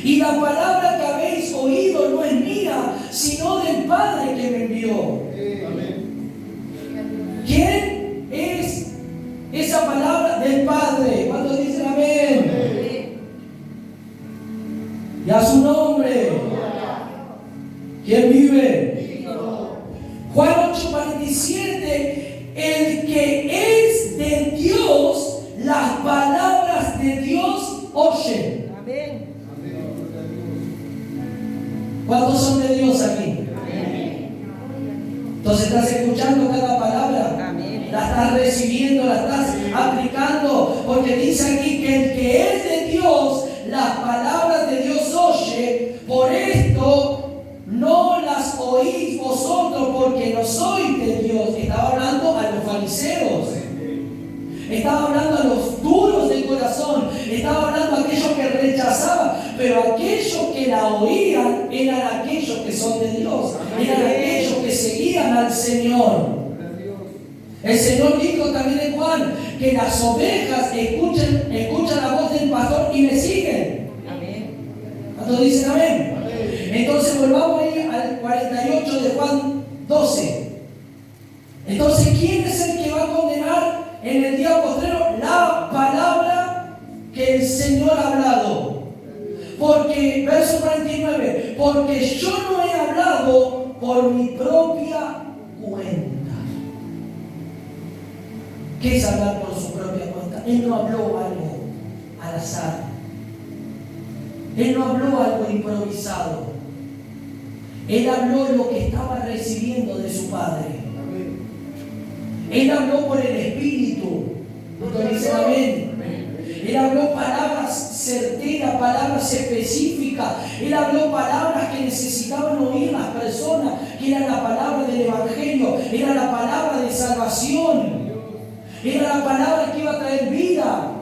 Y la palabra que habéis oído no es mía, sino del Padre que me envió. ¿Quién es esa palabra? Del Padre. ¿Cuántos dicen amén? Y a su nombre. ¿Quién vive? Juan 8:47. El que es de Dios, las palabras de Dios oye. Amén. ¿Cuántos son de Dios aquí? Entonces estás escuchando cada palabra. Amén. La estás recibiendo, la estás aplicando. Porque dice aquí que el que es de Dios, las palabras de Dios oye. Por esto no las oís vosotros, porque no sois de Dios. Estaba hablando a los fariseos. Estaba hablando a los duros de corazón. Estaba hablando a aquellos que rechazaban. Pero aquellos que la oían eran aquellos que son de Dios. Eran aquellos que seguían al Señor. El Señor dijo también en Juan que las ovejas escuchan la voz del pastor y le siguen. Amén. ¿Cuántos dicen amén? Entonces volvamos ahí al 48 de Juan 12. Entonces, ¿quién es el que va a condenar en el día postrero? La palabra que el Señor ha hablado. Porque, verso 49, porque yo no he hablado por mi propia cuenta. ¿Qué es hablar por su propia cuenta? Él no habló algo al azar. Él no habló algo improvisado. Él habló lo que estaba recibiendo de su Padre. Él habló por el Espíritu. ¿Cuántos dicen amén? Él habló palabras certeras, palabras específicas. Él habló palabras que necesitaban oír las personas, que era la palabra del Evangelio, era la palabra de salvación, era la palabra que iba a traer vida.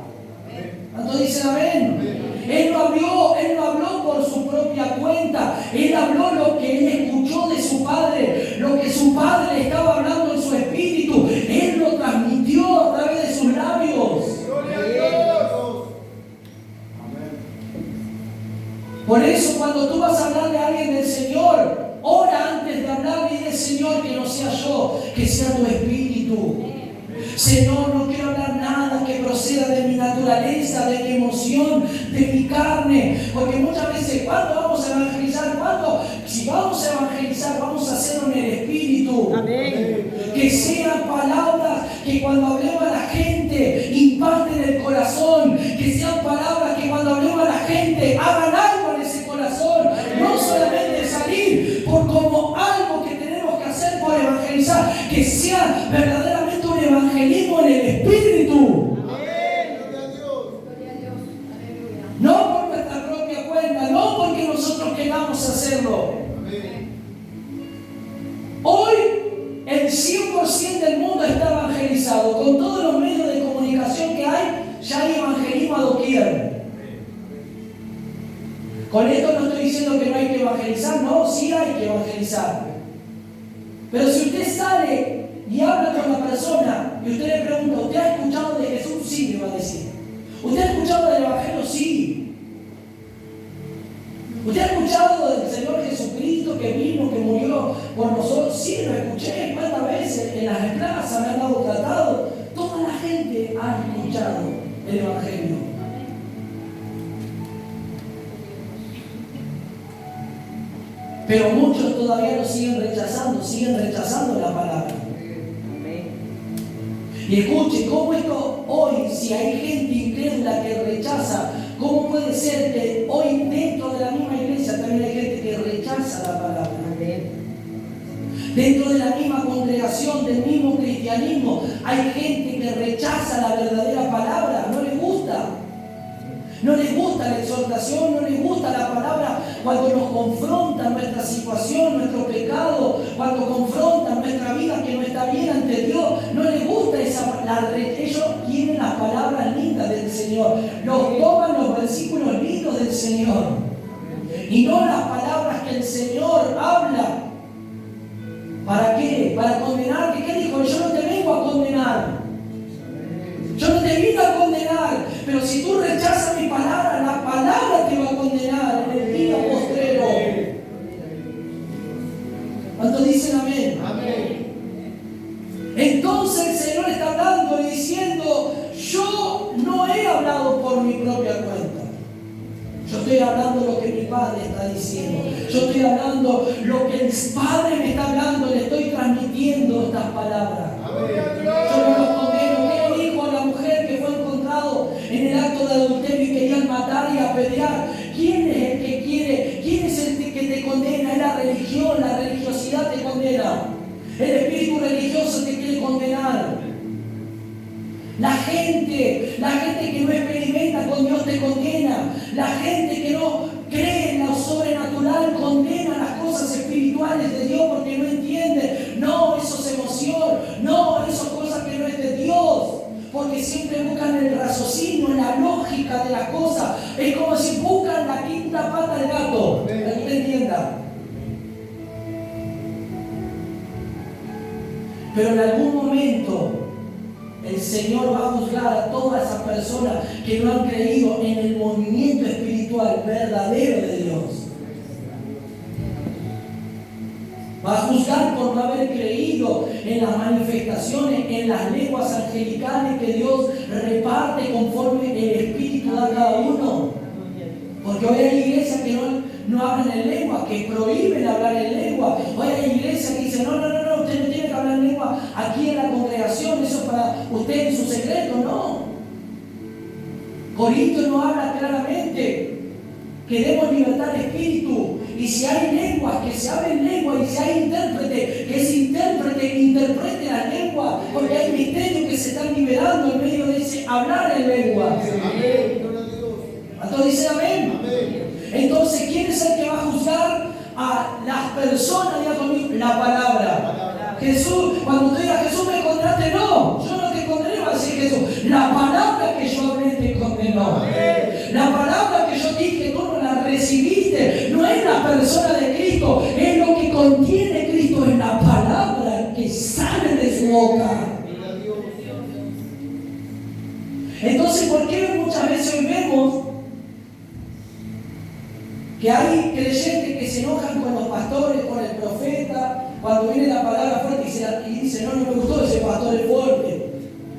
¿Cuántos dicen amén? Él no habló por su propia cuenta. Él habló lo que él escuchó de su Padre, lo que su Padre le estaba hablando en su espíritu. Él lo transmitió a través de sus labios. Por eso cuando tú vas a hablar de alguien del Señor, ora antes de hablar y del Señor, que no sea yo, que sea tu espíritu. Señor, no quiero hablar nada que proceda de mi naturaleza, de mi emoción, de mi carne. Porque muchas veces, ¿cuándo vamos a evangelizar? Si vamos a evangelizar, vamos a hacerlo en el Espíritu. Amén. Que sean palabras que cuando hablemos a la gente impacten el corazón. Que sean palabras que cuando hablemos a la gente hagan algo en ese corazón. No solamente salir por como algo que tenemos que hacer por evangelizar. Que sea verdaderamente un evangelismo en el Espíritu. No por nuestra propia cuenta, no porque nosotros queramos hacerlo. Hoy el 100% del mundo está evangelizado. Con todos los medios de comunicación que hay, ya hay evangelismo a doquier. Con esto no estoy diciendo que no hay que evangelizar, no, sí hay que evangelizar. Pero si usted sale y habla con la persona y usted le pregunta, ¿usted ha escuchado de Jesús? Sí, le va a decir. ¿Usted ha escuchado del Evangelio? Sí. ¿Usted ha escuchado del Señor Jesucristo que vino, que murió por nosotros? Sí, lo escuché. ¿Cuántas veces en las plazas me han dado tratado? Toda la gente ha escuchado el Evangelio. Pero muchos todavía lo siguen rechazando la palabra. Y escuche, ¿cómo esto hoy, si hay gente incrédula que rechaza, cómo puede ser que hoy dentro de la misma iglesia también hay gente que rechaza la palabra? Dentro de la misma congregación, del mismo cristianismo, hay gente que rechaza la verdadera palabra, no les gusta. No les gusta la exhortación, no les gusta la palabra cuando nos confronta nuestra situación, nuestro pecado, cuando confronta nuestra vida que no está bien ante Dios. No les gusta ellos quieren las palabras lindas del Señor, toman los versículos lindos del Señor y no las palabras que el Señor habla. ¿Para qué? Para condenarte. ¿Qué dijo? Yo no te vengo condenar. Yo no te vine a condenar, pero si tú rechazas mi palabra, la palabra te va a condenar en el día postrero. ¿Cuántos dicen amén? Amén. Entonces el Señor está hablando y diciendo, yo no he hablado por mi propia cuenta. Yo estoy hablando lo que mi Padre está diciendo. Yo estoy hablando lo que el Padre me está hablando. Le estoy transmitiendo estas palabras. Yo no los condeno. ¿Qué dijo a la mujer que fue encontrado en el acto de adulterio y querían matar y apedrear? ¿Quién es el que quiere? ¿Quién es el que te condena? Es la religión. La religiosidad te condena. El espíritu religioso te quiere condenar. La gente que no experimenta con Dios te condena. La gente que no cree en lo sobrenatural condena las cosas espirituales de Dios porque no entiende. No, eso es emoción. No, eso es cosas que no es de Dios. Porque siempre buscan el raciocinio, la lógica de las cosas. Es como si buscan la quinta pata del gato. Para que usted entienda. Pero en algún momento el Señor va a juzgar a todas esas personas que no han creído en el movimiento espiritual verdadero de Dios. Va a juzgar por no haber creído en las manifestaciones, en las lenguas angelicales que Dios reparte conforme el Espíritu da a cada uno. Porque hoy hay iglesias que no hablan en lengua, que prohíben hablar en lengua. Hoy hay iglesias que dicen, no, usted no tiene que hablar en lengua aquí en la congregación, eso es para usted en su secreto, no. Corintios nos habla claramente que demos libertad de espíritu, y si hay lenguas, que se hablen lengua, y si hay intérprete, que ese intérprete interprete la lengua, porque hay misterios que se están liberando en medio de ese hablar en lengua. ¿Cuántos dicen amén? Entonces, ¿quién es el que va a juzgar a las personas? Diga conmigo, la palabra. Jesús, cuando tú digas Jesús me condenaste, no, yo no te condené, va a decir Jesús. La palabra que yo hablé te condenó. La palabra que yo dije, tú no la recibiste. No es la persona de Cristo, es lo que contiene Cristo, es la palabra que sale de su boca. Entonces, ¿por qué muchas veces hoy vemos que hay creyentes que se enojan con los pastores, con el profeta, cuando viene la palabra fuerte y dice, no me gustó ese pastor es fuerte?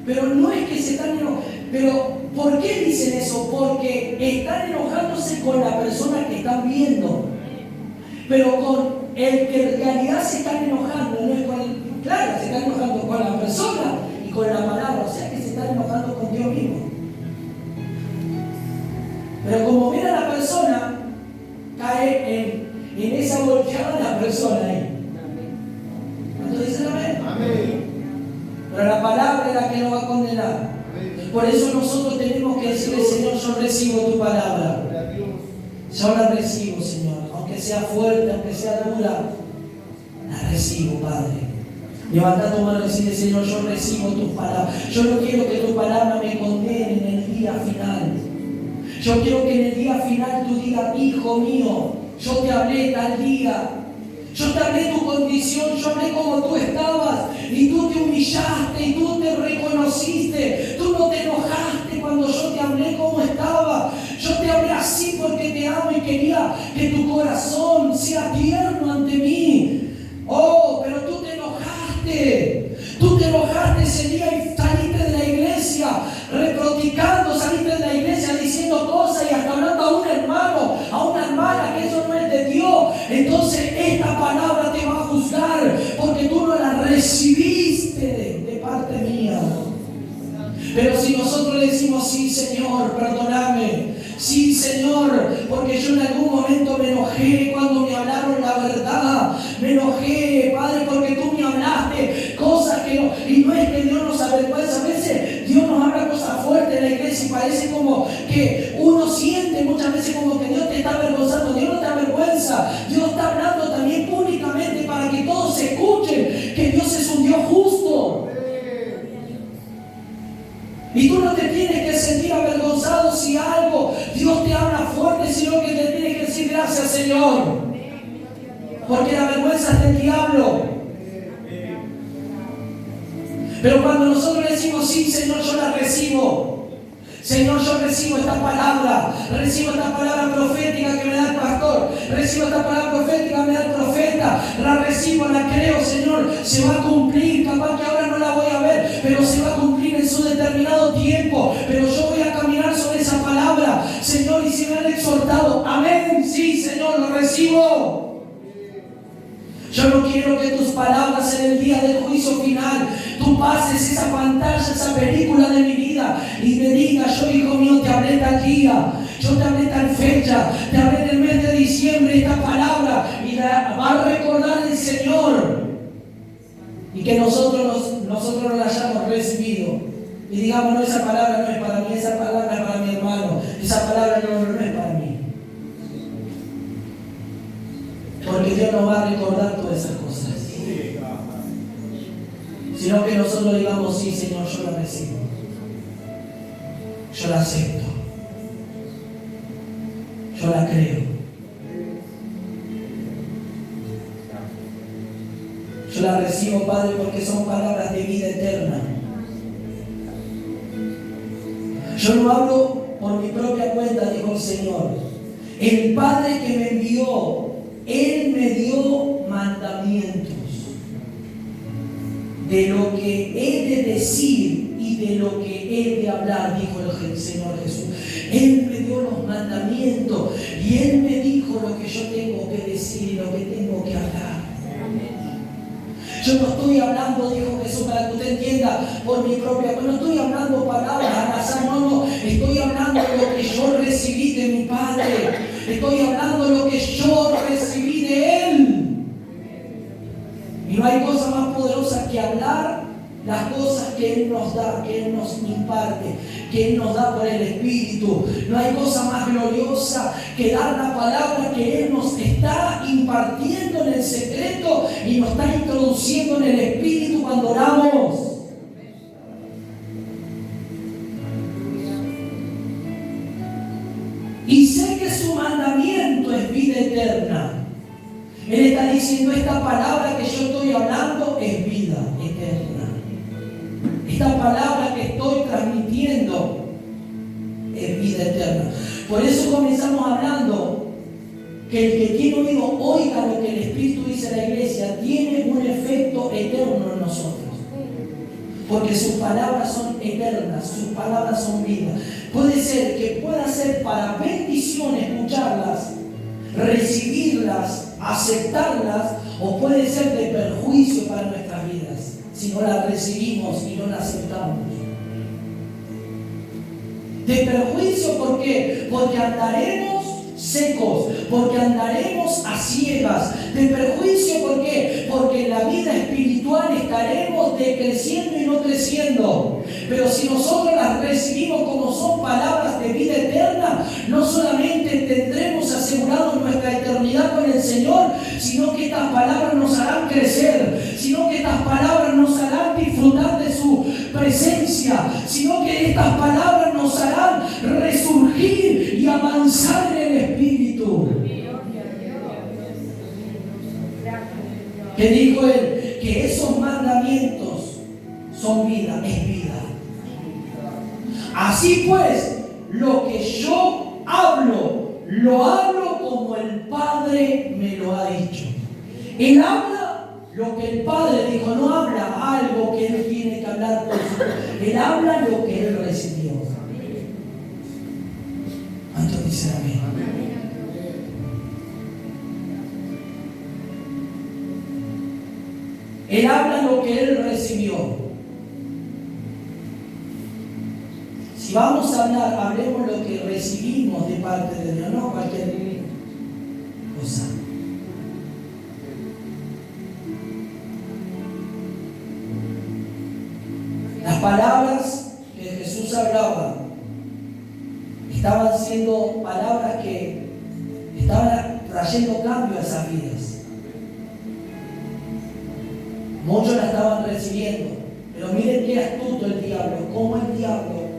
Pero no es que se están enojando. Pero, ¿por qué dicen eso? Porque están enojándose con la persona que están viendo. Pero con el que en realidad se están enojando, no es con el, claro, se están enojando con la persona y con la palabra, o sea que se están enojando con Dios mismo. Pero como ven a la persona, cae en esa volteada la persona ahí. ¿Cuánto dicen amén? Amén. Pero la palabra es la que nos va a condenar. Por eso nosotros tenemos que decirle, Señor, yo recibo tu palabra. Yo la recibo, Señor. Aunque sea fuerte, aunque sea dura, la recibo, Padre. Levanta tu mano y decirle, Señor, yo recibo tus palabras. Yo no quiero que tu palabra me condene en el día final. Yo quiero que en el día final tú digas, hijo mío, yo te hablé tal día. Yo te hablé tu condición, yo hablé como tú estabas y tú te humillaste y tú te reconociste. Tú no te enojaste cuando yo te hablé como estaba. Yo te hablé así porque te amo y quería que tu corazón sea tierno ante mí. Oh, pero tú te enojaste. Tú te enojaste ese día y saliste de la iglesia reproticando, saliste de la iglesia diciendo cosas y hasta hablando a un hermano, a una hermana, que eso no es de Dios. Entonces esta palabra te va a juzgar porque tú no la recibiste de parte mía. Pero si nosotros le decimos, sí, Señor, perdóname. Sí, Señor, porque yo en algún momento me enojé cuando me hablaron la verdad. Me enojé, Padre, porque tú me hablaste cosas que no... Y no es que Dios nos avergüenza. A veces Dios nos habla cosas fuertes en la iglesia y parece como que uno siente muchas veces como que Dios te está avergonzando. Dios no te avergüenza. Dios está hablando también públicamente para que todos escuchen que Dios es un Dios justo. Y tú no te tienes que sentir avergonzado si algo Dios te habla fuerte, sino que te tienes que decir gracias, Señor. Porque la vergüenza es del diablo. Pero cuando nosotros decimos, sí, Señor, yo la recibo. Señor, yo recibo esta palabra profética que me da el pastor, recibo esta palabra profética que me da el profeta, la recibo, la creo, Señor, se va a cumplir, capaz que ahora no la voy a ver, pero se va a cumplir en su determinado tiempo, pero yo voy a caminar sobre esa palabra, Señor, y si me han exhortado, amén, sí, Señor, lo recibo. Yo no quiero que tus palabras en el día del juicio final, tú pases esa pantalla, esa película de mi vida y me digas, yo, hijo mío, te hablé tal día, yo te hablé tal fecha, te hablé en el mes de diciembre esta palabra y la va a recordar el Señor. Y que nosotros no la hayamos recibido y digamos, no, esa palabra no es para mí, esa palabra es para mi hermano, esa palabra no es para mí. Porque Dios nos va a recordar todas esas cosas. Sino que nosotros digamos, sí, Señor, yo la recibo. Yo la acepto. Yo la creo. Yo la recibo, Padre, porque son palabras de vida eterna. Yo no hablo por mi propia cuenta, dijo el Señor. El Padre que me envió, Él me dio mandamientos de lo que he de decir y de lo que he de hablar, dijo el Señor Jesús. Él me dio los mandamientos y Él me dijo lo que yo tengo que decir y lo que tengo que hablar. Yo no estoy hablando, dijo Jesús, para que usted entienda por mi propia cuenta, no estoy hablando palabras al azar, no, estoy hablando lo que yo recibí de mi Padre, estoy hablando lo que yo recibí de Él. Y no hay cosa más poderosa que hablar las cosas que Él nos da, que Él nos imparte, que Él nos da por el Espíritu. No hay cosa más gloriosa que dar la palabra que Él nos está impartiendo en el secreto y nos está introduciendo en el Espíritu cuando oramos. Y sé que su mandamiento es vida eterna. Él está diciendo, esta palabra que yo estoy hablando es vida eterna. Esta palabra que estoy transmitiendo es vida eterna. Por eso comenzamos hablando que el que tiene oído oiga lo que el Espíritu dice a la iglesia, tiene un efecto eterno en nosotros. Porque sus palabras son eternas, sus palabras son vida. Puede ser que pueda ser para bendición escucharlas, recibirlas, aceptarlas, o puede ser de perjuicio para nuestras vidas si no las recibimos y no las aceptamos. De perjuicio, ¿por qué? Porque andaremos secos, porque andaremos a ciegas. De perjuicio, ¿por qué? Porque en la vida espiritual estaremos decreciendo y no creciendo. Pero si nosotros las recibimos como son palabras de vida eterna, no solamente tendremos asegurado nuestra eternidad con el Señor, sino que estas palabras nos harán crecer, sino que estas palabras nos harán disfrutar de su presencia, sino que estas palabras nos harán resurgir y avanzar en el Espíritu. Que dijo Él, que esos mandamientos son vida, es vida. Así pues, lo que yo hablo, lo hablo como el Padre me lo ha dicho. Él habla lo que el Padre dijo, no habla algo que Él tiene que hablar por su. Él habla lo que Él recibió. ¿Cuántos dicen amén? Él habla lo que Él recibió. Si vamos a hablar, hablemos lo que recibimos de parte de Dios, no cualquier cosa. Las palabras que Jesús hablaba estaban siendo palabras que estaban trayendo cambio a esas vidas. Muchos la estaban recibiendo, pero miren qué astuto el diablo, cómo el diablo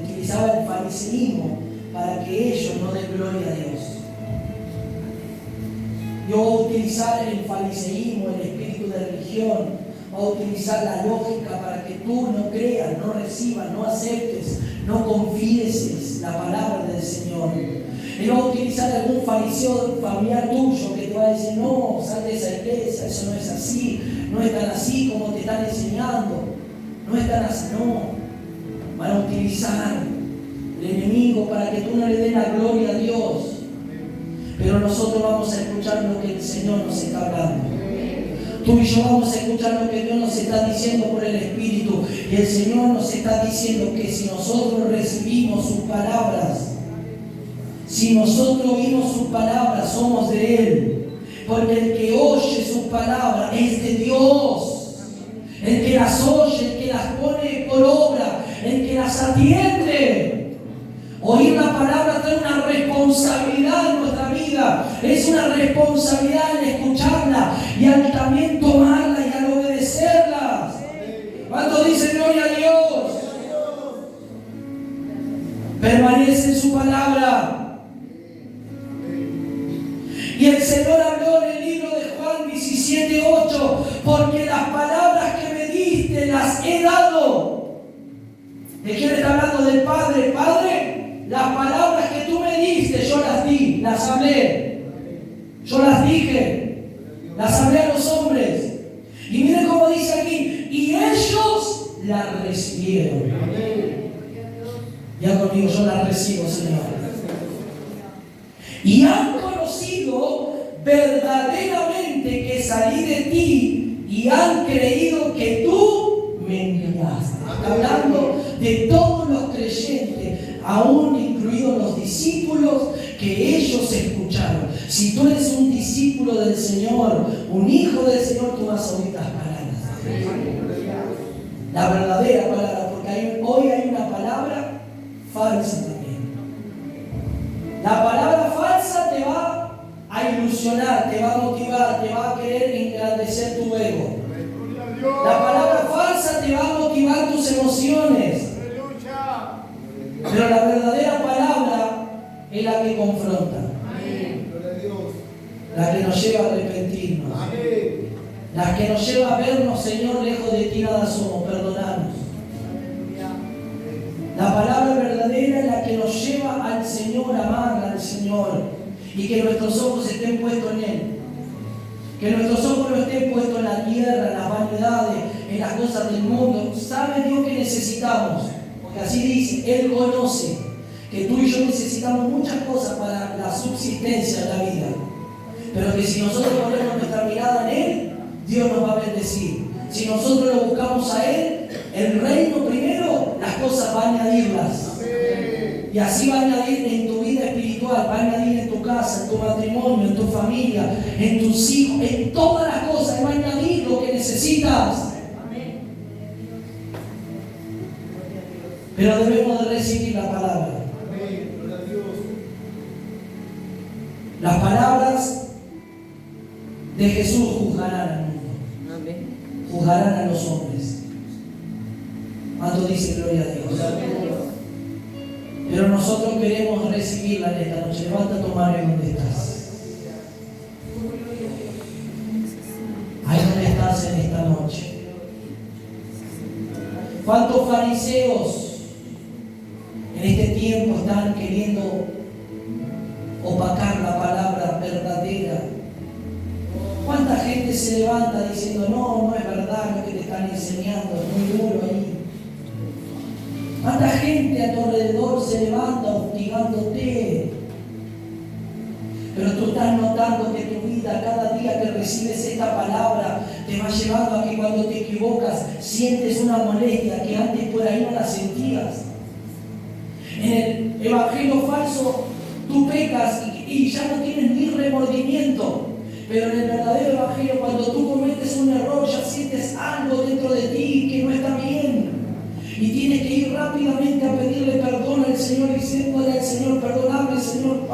utilizaba el fariseísmo para que ellos no den gloria a Dios. Dios va a utilizar el fariseísmo, el espíritu de religión, va a utilizar la lógica para que tú no creas, no recibas, no aceptes, no confieses la palabra del Señor. Él va a utilizar algún fariseo familiar tuyo que te va a decir, no, sal de esa iglesia, eso no es así, no es tan así como te están enseñando, no es tan así, no. Van a utilizar el enemigo para que tú no le des la gloria a Dios. Pero nosotros vamos a escuchar lo que el Señor nos está hablando. Tú y yo vamos a escuchar lo que Dios nos está diciendo por el Espíritu. Y el Señor nos está diciendo que si nosotros recibimos sus palabras, si nosotros oímos sus palabras, somos de Él. Porque el que oye sus palabras es de Dios. El que las oye, el que las pone por obra, el que las atiende. Oír la palabra trae una responsabilidad en nuestra vida. Es una responsabilidad en escucharla y al también tomarla y al obedecerla. ¿Cuántos dicen gloria a Dios? Permanece en su palabra. Y el Señor habló en el libro de Juan 17:8, porque las palabras que me diste las he dado. ¿De quién está hablando? Del Padre. Padre, las palabras que tú me diste, yo las di, las hablé. Yo las dije, las hablé a los hombres. Y miren cómo dice aquí, y ellos las recibieron. Ya conmigo, yo las recibo, Señor. Y han conocido verdaderamente que salí de ti y han creído que tú me enviaste. Está hablando de todos los creyentes, aún incluidos los discípulos que ellos escucharon. Si tú eres un discípulo del Señor, un hijo del Señor, tú vas a oír las palabras. La verdadera palabra, porque hoy hay una palabra falsa también. La palabra falsa te va a ilusionar, te va a motivar, te va a querer engrandecer tu ego. La palabra falsa te va a motivar tus emociones. Pero la verdadera palabra es la que confronta. La que nos lleva a arrepentirnos. La que nos lleva a vernos, Señor, lejos de ti nada somos, perdonarnos. La palabra verdadera es la que nos lleva al Señor, a amar al Señor. Y que nuestros ojos estén puestos en Él. Que nuestros ojos no estén puestos en la tierra, en las vanidades, en las cosas del mundo. ¿Sabe Dios que necesitamos? Porque así dice, Él conoce que tú y yo necesitamos muchas cosas para la subsistencia de la vida. Pero que si nosotros ponemos nuestra mirada en Él, Dios nos va a bendecir. Si nosotros lo buscamos a Él, el reino primero, las cosas va a añadirlas. Y así va a añadir en tu vida espiritual, va a añadir en tu casa, en tu matrimonio, en tu familia, en tus hijos, en todas las cosas, va a añadir lo que necesitas. Pero debemos de recibir la palabra. Las palabras de Jesús juzgarán al mundo. Juzgarán a los hombres. ¿Cuánto dice gloria a Dios? Pero nosotros queremos recibirla en esta noche. Levanta tu mano en donde estás. Ahí donde estás en esta noche. ¿Cuántos fariseos en este tiempo están queriendo opacar la palabra verdadera? ¿Cuánta gente se levanta diciendo, no es verdad lo que te están enseñando, es muy duro ahí? ¿Cuánta gente a tu alrededor se levanta hostigándote? Pero tú estás notando que tu vida, cada día que recibes esta palabra, te va llevando a que cuando te equivocas sientes una molestia que antes por ahí no la sentías. En el evangelio falso tú pecas y ya no tienes ni remordimiento. Pero en el verdadero evangelio, cuando tú cometes un error, ya sientes algo dentro de ti que no está bien. Y tienes que ir rápidamente a pedirle perdón al Señor, diciéndole al Señor, perdóname, Señor,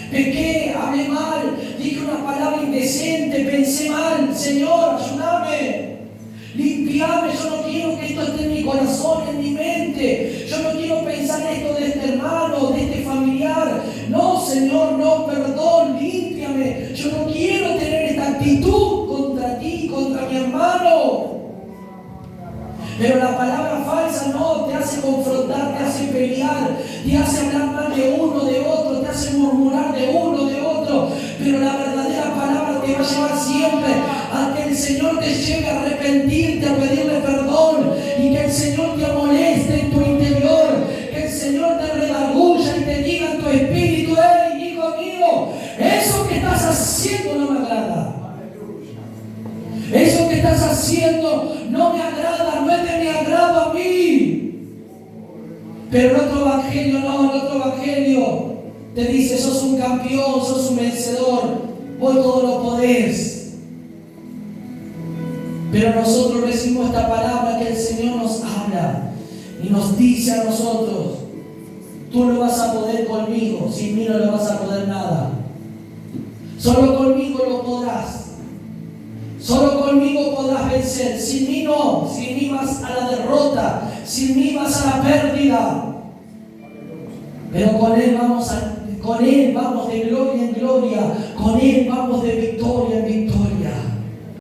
pequé, hablé mal, dije una palabra indecente, pensé mal, Señor, ayúdame, limpiame, yo no quiero que esto esté en mi corazón, en mi mente, yo no quiero pensar esto de este hermano, de este familiar, no, Señor, no, perdón, límpiame, yo no quiero tener esta actitud contra ti, contra mi hermano. Pero la palabra te hace hablar mal de uno, de otro, te hace murmurar de uno, de otro, pero la verdadera palabra te va a llevar siempre a que el Señor te lleve a arrepentirte, a pedirle perdón, y que el Señor te amoneste en tu interior, que el Señor te redarguya y te diga en tu espíritu: hey, hijo mío, eso que estás haciendo no me agrada. Eso que estás haciendo no me agrada, no es de mi agrado a mí. Pero el otro evangelio no, el otro evangelio te dice: sos un campeón, sos un vencedor, vos todo lo podés. Pero nosotros recibimos esta palabra que el Señor nos habla y nos dice a nosotros: tú lo vas a poder conmigo, sin mí no lo vas a poder nada. Solo conmigo lo podrás. Solo conmigo podrás vencer. Sin mí no. Sin mí vas a la derrota. Sin mí vas a la pérdida. Pero con Él vamos de gloria en gloria. Con Él vamos de victoria en victoria.